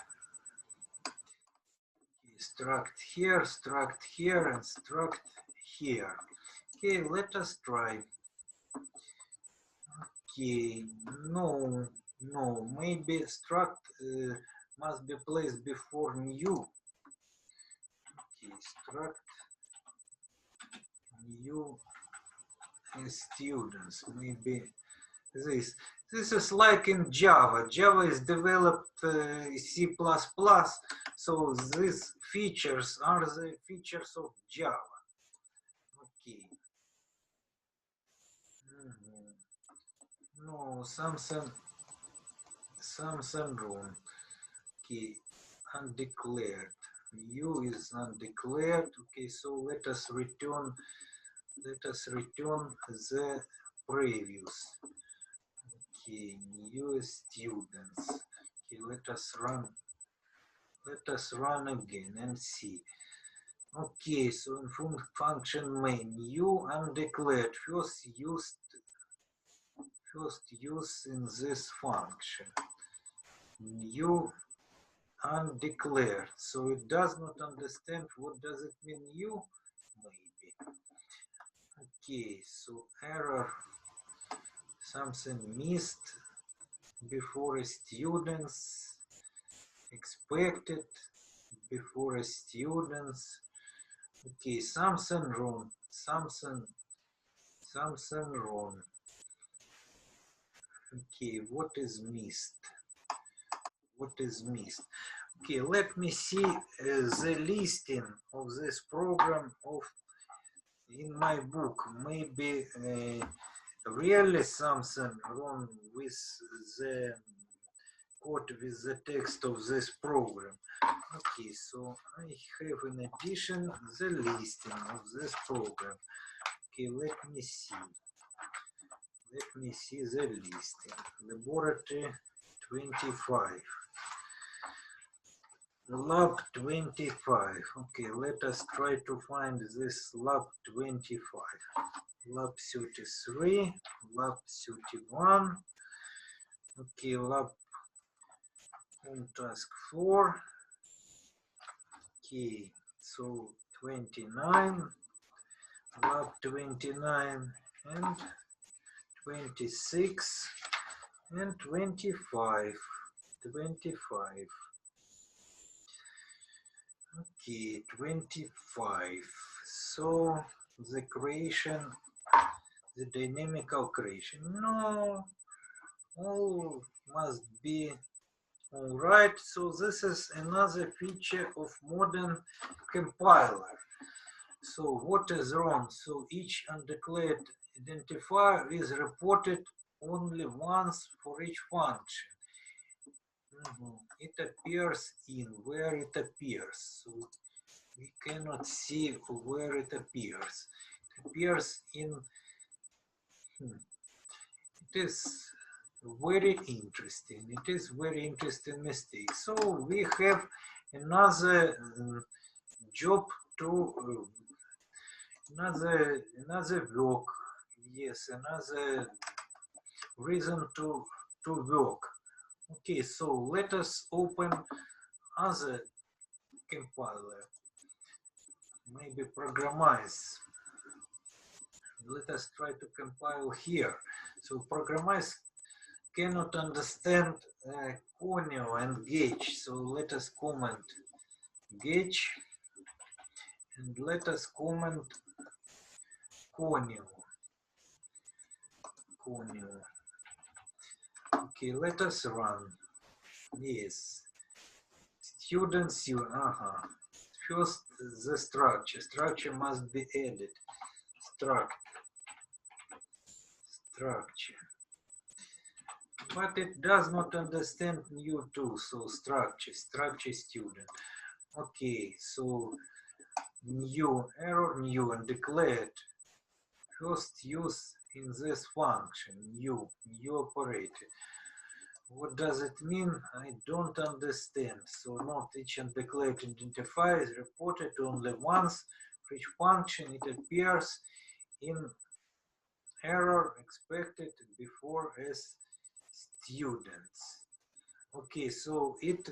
Struct here, and struct here. Okay, let us try. Okay, no, maybe struct must be placed before new. Okay, struct new students, maybe this. This is like in Java. Java is developed C++, so these features are the features of Java. Okay. No, something wrong. Okay, undeclared. U is undeclared. Okay, so let us return the previous. Okay, new students. Okay, let us run again and see. Okay, so in function main, new undeclared first used in this function. New undeclared, so it does not understand what does it mean new, maybe. Okay, so error, something missed before students, expected before students. Okay, something wrong, something wrong. Okay, what is missed? Okay, let me see the listing of this program in my book. Maybe really something wrong with the code, with the text of this program. Okay, so I have in addition the listing of this program. Okay, let me see the listing. Laboratory 25. Lab 25. Okay, let us try to find this lab 25. Lab 33, lab 31. Okay, lab on task 4. Okay, so 29, lab 29 and 26. and 25. 25. Okay, 25. So the creation, the dynamical creation. No, all must be all right. So this is another feature of modern compiler. So what is wrong? So each undeclared identifier is reported only once for each function. It appears in where it appears. So we cannot see where it appears. It appears in, it is very interesting. It is very interesting mistake. So we have another job to, another work. Yes, another reason to work. Okay, so let us open other compiler, maybe Programize. Let us try to compile here. So Programize cannot understand Conio and Gauge. So let us comment Gauge and let us comment Conio. Conio. Okay, let us run. Yes. Students, you, First, the structure. Structure must be added. Structure. But it does not understand new too. So structure student. Okay, so new error new and declared. First use in this function new operator. What does it mean? I don't understand. So not each undeclared identifier is reported only once for each function. It appears in error expected before as students. Okay, so it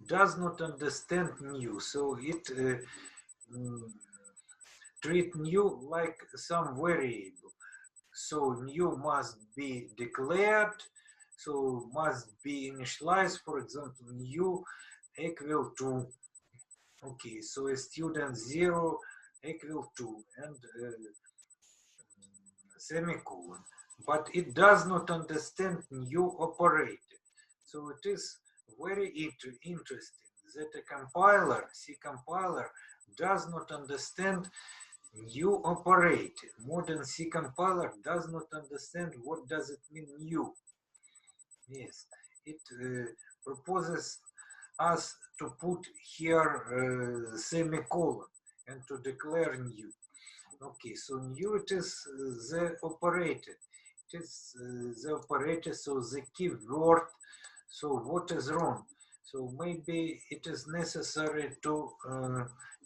does not understand new. So it treat new like some variable. So new must be declared, so must be initialized, for example, new equal to, okay, so a student 0 equal to, and semicolon. But it does not understand new operator. So it is very interesting that a compiler, C compiler, does not understand new operator. Modern C compiler does not understand what does it mean new. Yes, it proposes us to put here semicolon and to declare new. Okay, so new it is the operator. It is the operator, so the keyword. So what is wrong? So maybe it is necessary to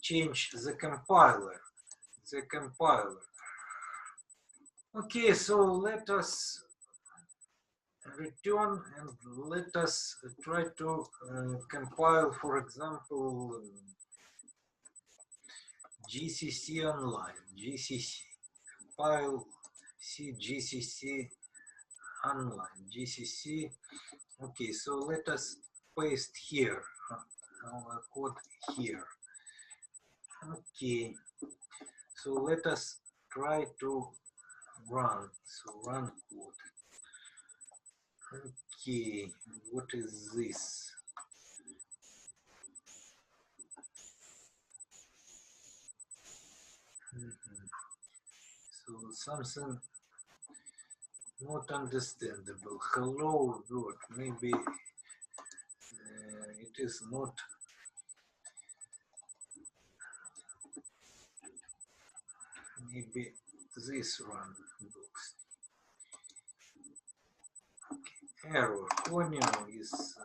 change the compiler. The compiler. Okay, so let us return and let us try to compile, for example, GCC online, GCC, compile C GCC online, GCC. Okay, so let us paste here our code here. Okay, so let us try to run. So run code. Okay, what is this? So something not understandable. Hello world. Maybe it is not. Maybe this run box. Okay. Error. Conio is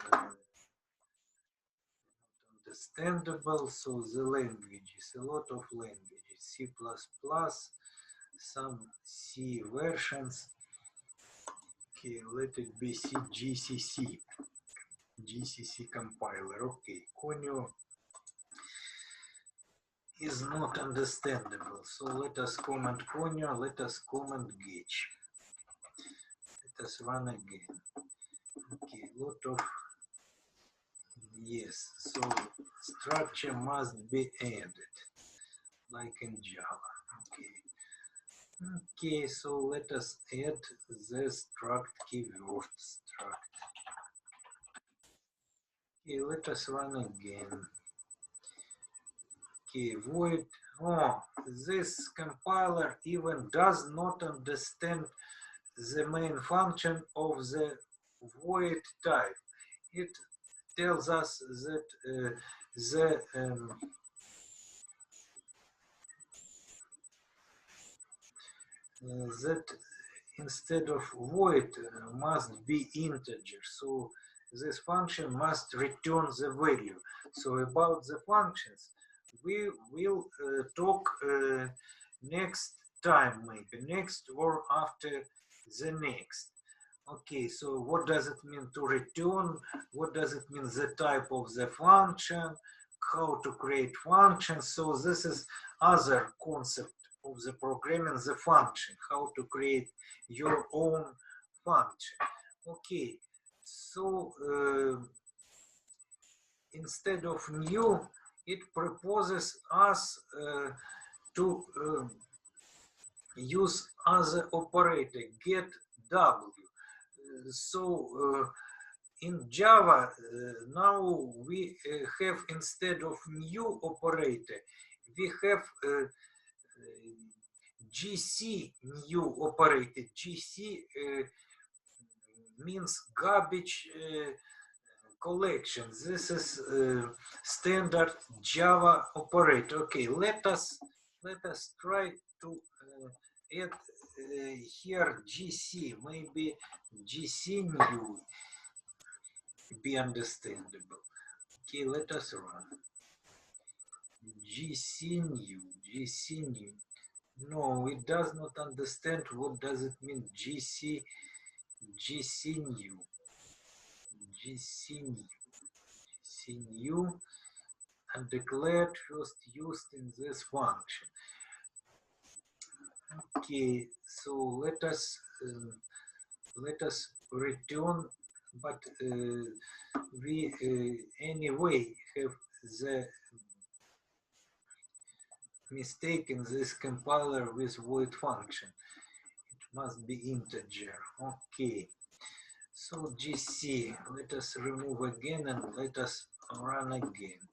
understandable. So the languages, a lot of languages. C++, some C versions. Okay, let it be C GCC. GCC compiler. Okay, Conio is not understandable. So let us comment Conio, let us comment Gauge. let us run again. Okay, lot of, yes, so structure must be added like in Java. Okay. Okay, so let us add the struct keyword struct. Okay, let us run again. Okay, void. Oh, this compiler even does not understand the main function of the void type. It tells us that that instead of void must be integer. So this function must return the value. So about the functions, we will talk next time, maybe next or after the next. Okay, so what does it mean to return? What does it mean the type of the function? How to create functions? So this is other concept of the programming, the function, how to create your own function. Okay, so instead of new, it proposes us to use other operator, get W. In Java, now we have, instead of new operator, we have GC new operator. GC means garbage collection. This is standard Java operator. Okay, let us try to add here GC. Maybe GC new be understandable. Okay, let us run. GC new, GC new. No, it does not understand what does it mean GC new, GC new, GC new, and declared first used in this function. Okay, so let us return, but we anyway have the mistake in this compiler with void function. It must be integer. Okay. So GC, let us remove again and let us run again.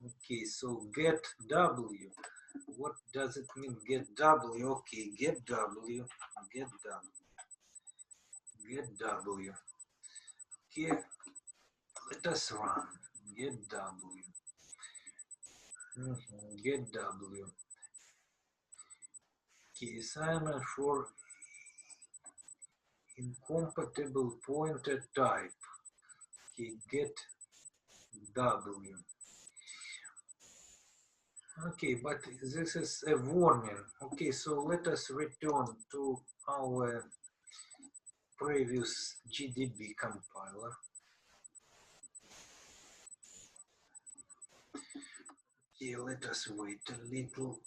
Okay, so get W. What does it mean get W? Okay, get W, get W, get W. Okay, let us run. Get W. Get W. Okay, assignment for incompatible pointer type. Okay, get W. Okay, but this is a warning. Okay, so let us return to our previous GDB compiler. Okay, let us wait a little.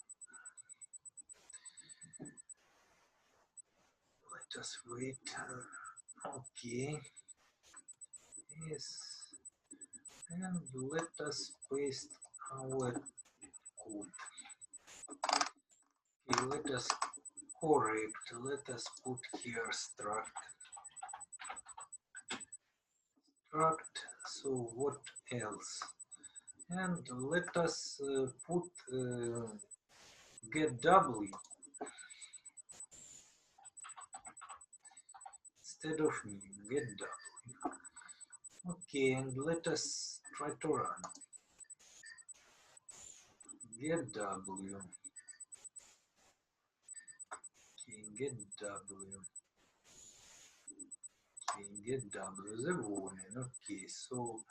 Let us wait. Okay. Yes. And let us paste our code. Okay, let us correct. Let us put here struct. Struct. So what else? And let us put get W instead of new, get W. Okay, and let us try to run. Get W. Okay, get W. Okay, get W, the warning. Okay, so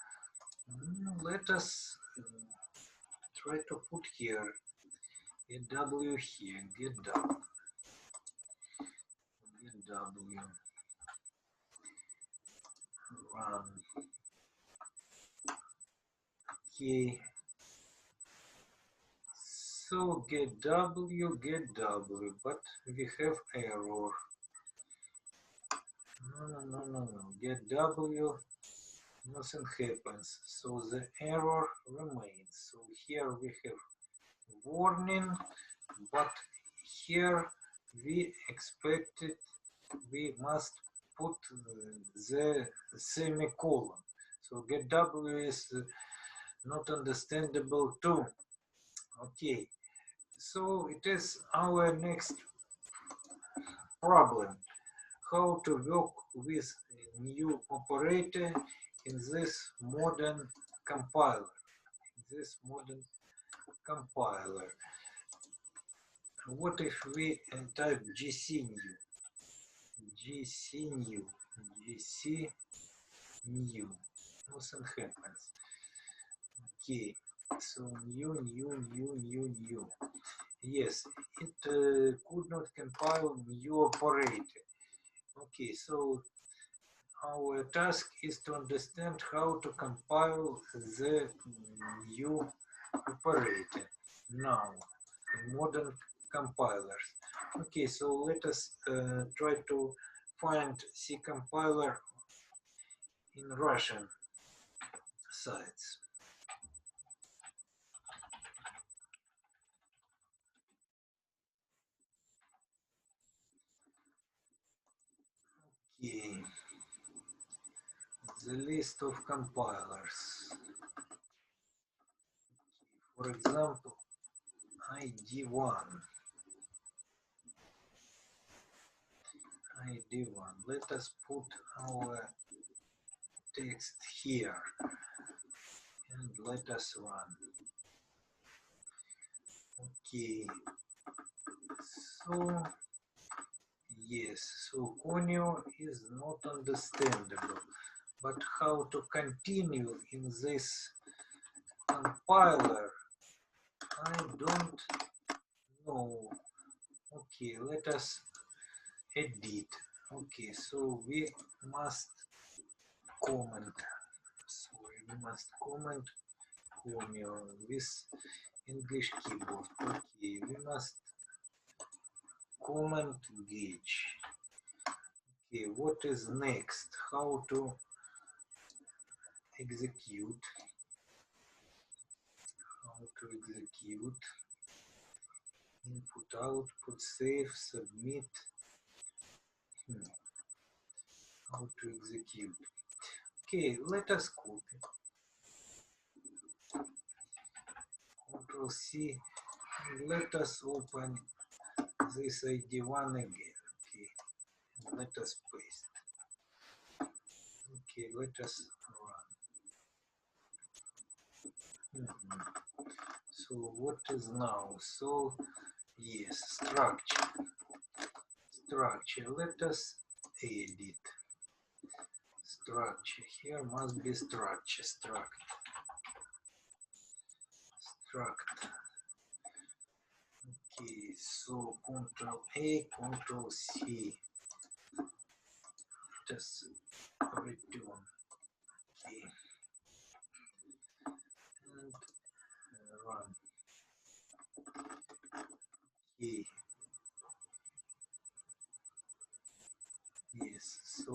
let us try to put here get W here, get W. Get W. Run. Okay. So get W, but we have error. No. Get W, nothing happens. So the error remains. So here we have warning, but here we expected we must put the semicolon. So get W is not understandable too. Okay, so it is our next problem. How to work with a new operator in this modern compiler. What if we type gc new, nothing happens. Okay, so new. Yes, it could not compile new operator. Okay, so our task is to understand how to compile the new operator now in modern compilers. Okay, so let us try to find C compiler in Russian sites. Okay, the list of compilers. For example, ID1. Let us put our text here and let us run. Okay, so yes, so Conio is not understandable, but how to continue in this compiler, I don't know. Okay, let us edit. Okay, so we must comment. Sorry, we must comment Conio with English keyboard. Okay, we must comment gauge. Okay, what is next? How to execute? Input, output, save, submit. How to execute? Okay, let us copy. Control C. And let us open this ID1 again. Okay, and let us paste. Okay, let us run. So what is now? So yes, structure. Let us edit structure. Here must be struct. Okay, so Control A, Control C. Just return. Okay, and run. Okay, yes. So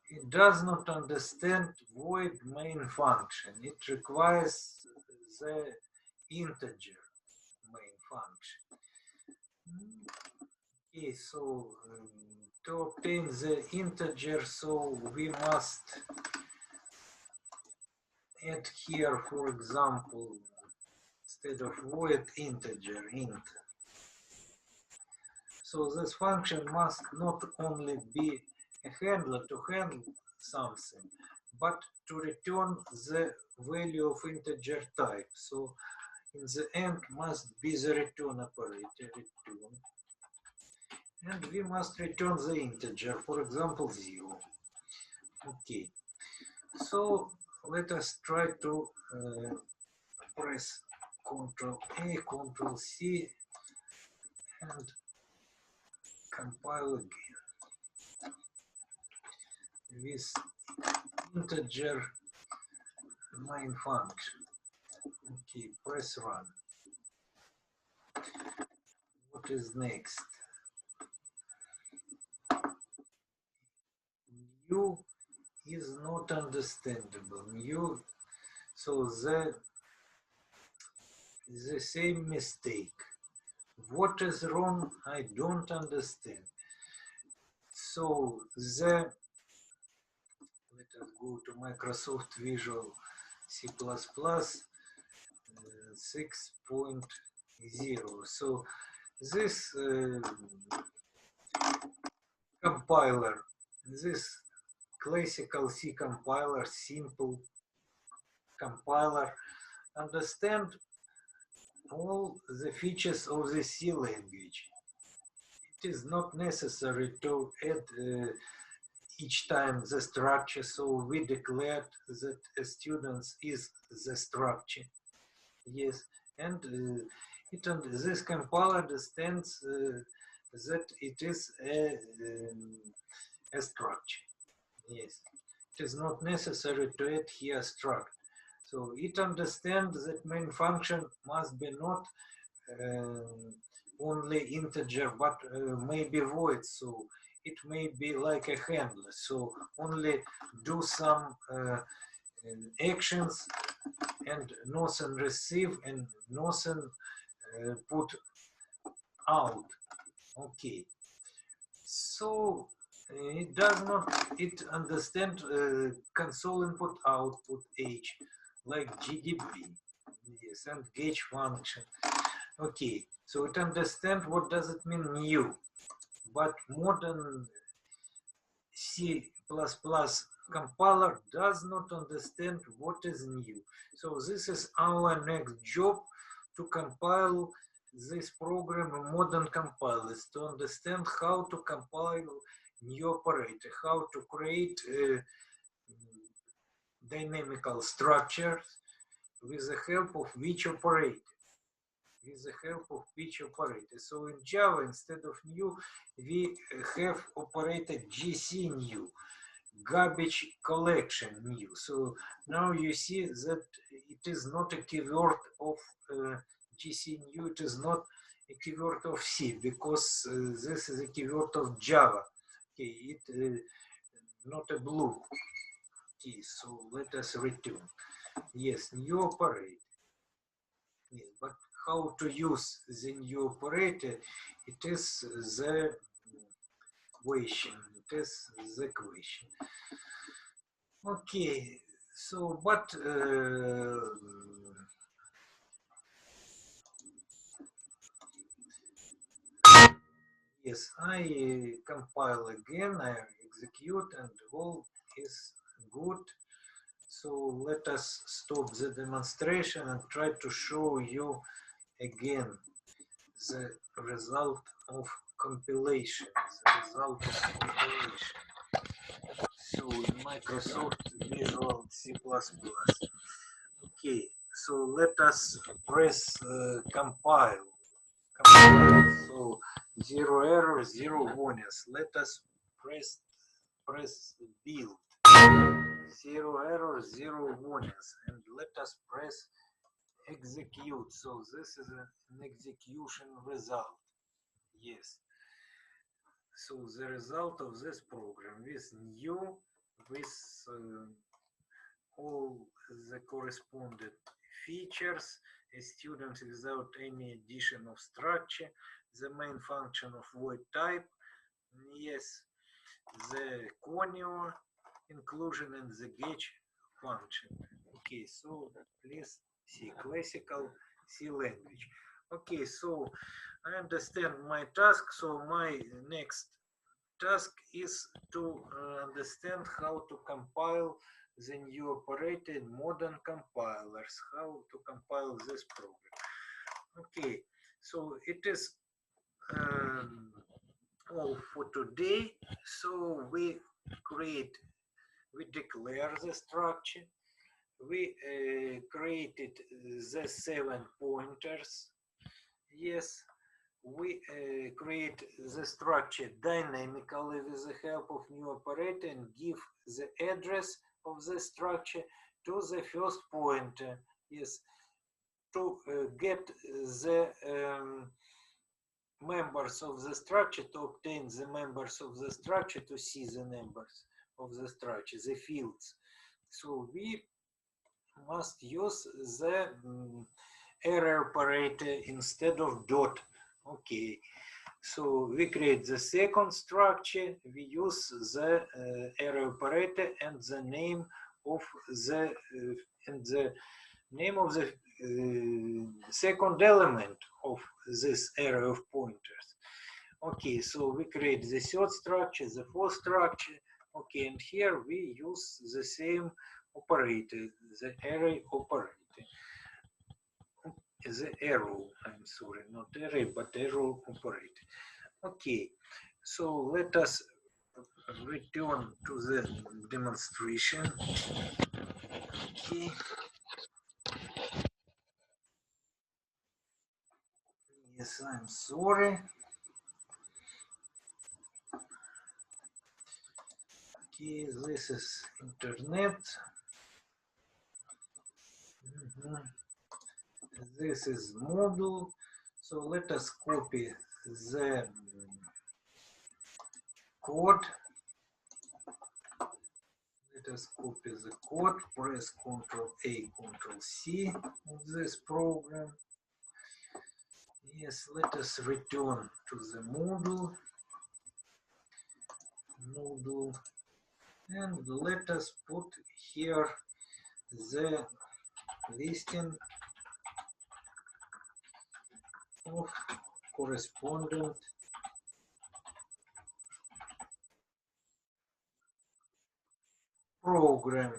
it does not understand void main function. It requires the integer main function. Okay, so to obtain the integer, so we must add here, for example, instead of void integer int. So this function must not only be a handler to handle something, but to return the value of integer type. So in the end must be the return operator, return. And we must return the integer, for example, 0. Okay, so let us try to press Ctrl A, Ctrl C, and compile again with integer main function. Okay, press run. What is next? new is not understandable. New, so the same mistake. What is wrong? I don't understand. So let us go to Microsoft Visual C++ 6.0. So this compiler, this classical C compiler, simple compiler, understand all the features of the C language. It is not necessary to add each time the structure, so we declared that a student is the structure. Yes, and this compiler understands that it is a structure. Yes, it is not necessary to add here struct. So it understands that main function must be not only integer, but maybe void. So it may be like a handler. So only do some actions and nothing receive and nothing put out. Okay. So it does not, it understand console input output H like GDB. Yes, and gauge function. Okay, so it understand what does it mean new, but modern C++ compiler does not understand what is new. So this is our next job, to compile this program in modern compilers, to understand how to compile new operator, how to create dynamical structures with the help of which operator. With the help of which operator. So in Java, instead of new, we have operator GC new, garbage collection new. So now you see that it is not a keyword of GC new, it is not a keyword of C, because this is a keyword of Java. Okay, it not a blue key. So let us return. Yes, new operator. Yes, but how to use the new operator? It is the question. It is the question. Okay, so but yes, I compile again, I execute, and all is good. So let us stop the demonstration and try to show you again the result of compilation. The result of compilation. So in Microsoft Visual C++. Okay, so let us press compile. So zero error, zero warnings. Let us press build. Zero error, zero warnings, and let us press execute. So this is an execution result. Yes. So the result of this program with new, with all the corresponding features, a student without any addition of structure, the main function of void type, yes, the conio inclusion and the gauge function. Okay, so please see classical C language. Okay, so I understand my task. So my next task is to understand how to compile the new operator in modern compilers, how to compile this program. Okay, so it is all for today. So we declare the structure, we created the 7 pointers. Yes, we create the structure dynamically with the help of new operator and give the address of the structure to the first pointer. Yes, to get the members of the structure, to obtain the members of the structure, to see the numbers of the structure, the fields. So we must use the array operator instead of dot. Okay, so we create the second structure, we use the array operator and the name of the second element of this array of pointers. Okay, so we create the third structure, the fourth structure. Okay, and here we use the same operator, the array operator. The arrow, I'm sorry, not array, but arrow operator. Okay, so let us return to the demonstration. Okay. Yes, I'm sorry. Okay, this is internet. This is module. So let us copy the code. Let us copy the code, press Ctrl A, Ctrl C of this program. Yes, let us return to the module, and let us put here the listing of correspondent program.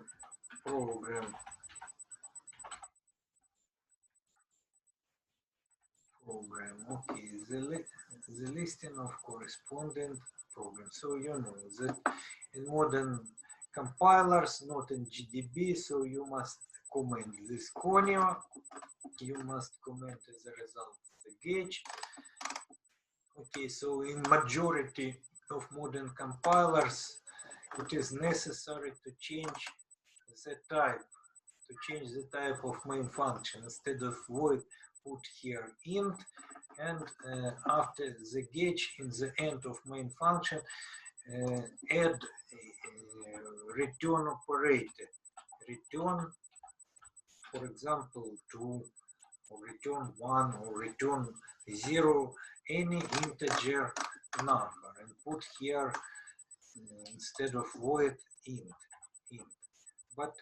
Okay, the listing of correspondent program. So you know that in modern compilers, not in GDB, so you must comment this conio, you must comment as a result the gauge. Okay, so in majority of modern compilers, it is necessary to change the type, of main function. Instead of void, put here int, and after the gauge in the end of main function, add return operator. Return, for example, 2, or return 1, or return 0, any integer number, and put here instead of void int. But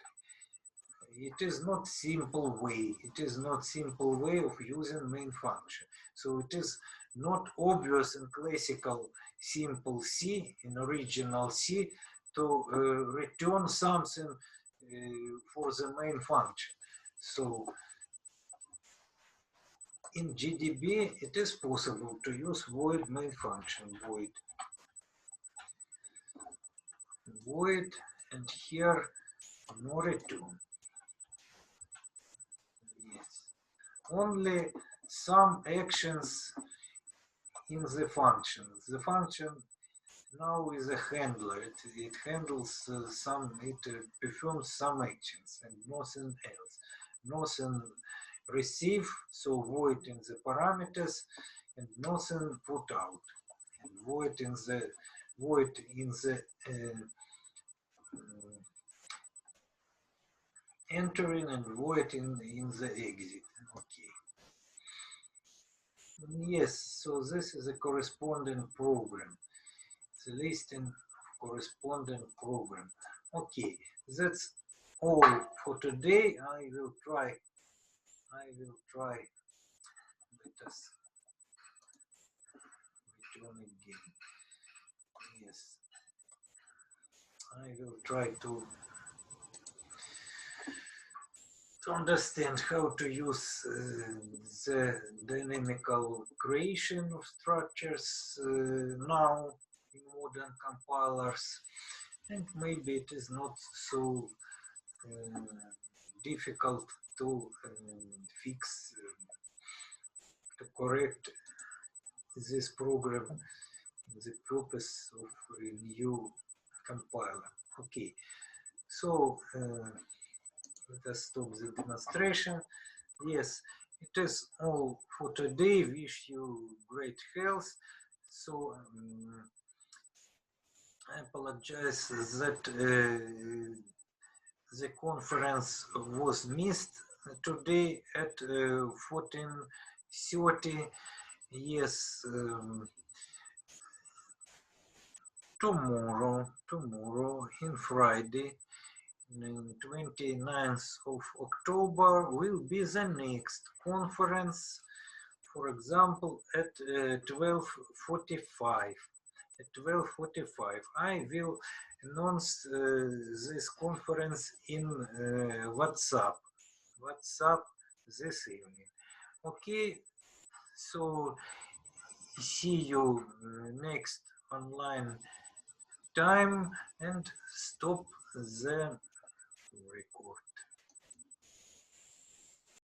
it is not simple way. It is not simple way of using main function. So it is not obvious in classical simple C, in original C, to return something for the main function. So in GDB, it is possible to use void main function, void, and here no return. Yes. Only some actions in the function. The function now is a handler. It handles it performs some actions and nothing else. Nothing receive, so void in the parameters, and nothing put out. And void in the entering, and void in the exit. Okay. Yes, so this is a corresponding program. The listing of corresponding program. Okay, that's all for today. I will try. Let us return again. Yes, I will try to understand how to use the dynamical creation of structures now in modern compilers, and maybe it is not so difficult to fix, to correct this program in the purpose of a new compiler. Okay, so let us stop the demonstration. Yes, it is all for today. Wish you great health. So I apologize that the conference was missed today at 14:30. Yes, tomorrow in Friday, 29th of October, will be the next conference, for example, at 12:45. At 12:45, I will announce this conference in WhatsApp this evening. Okay, so see you next online time and stop the record.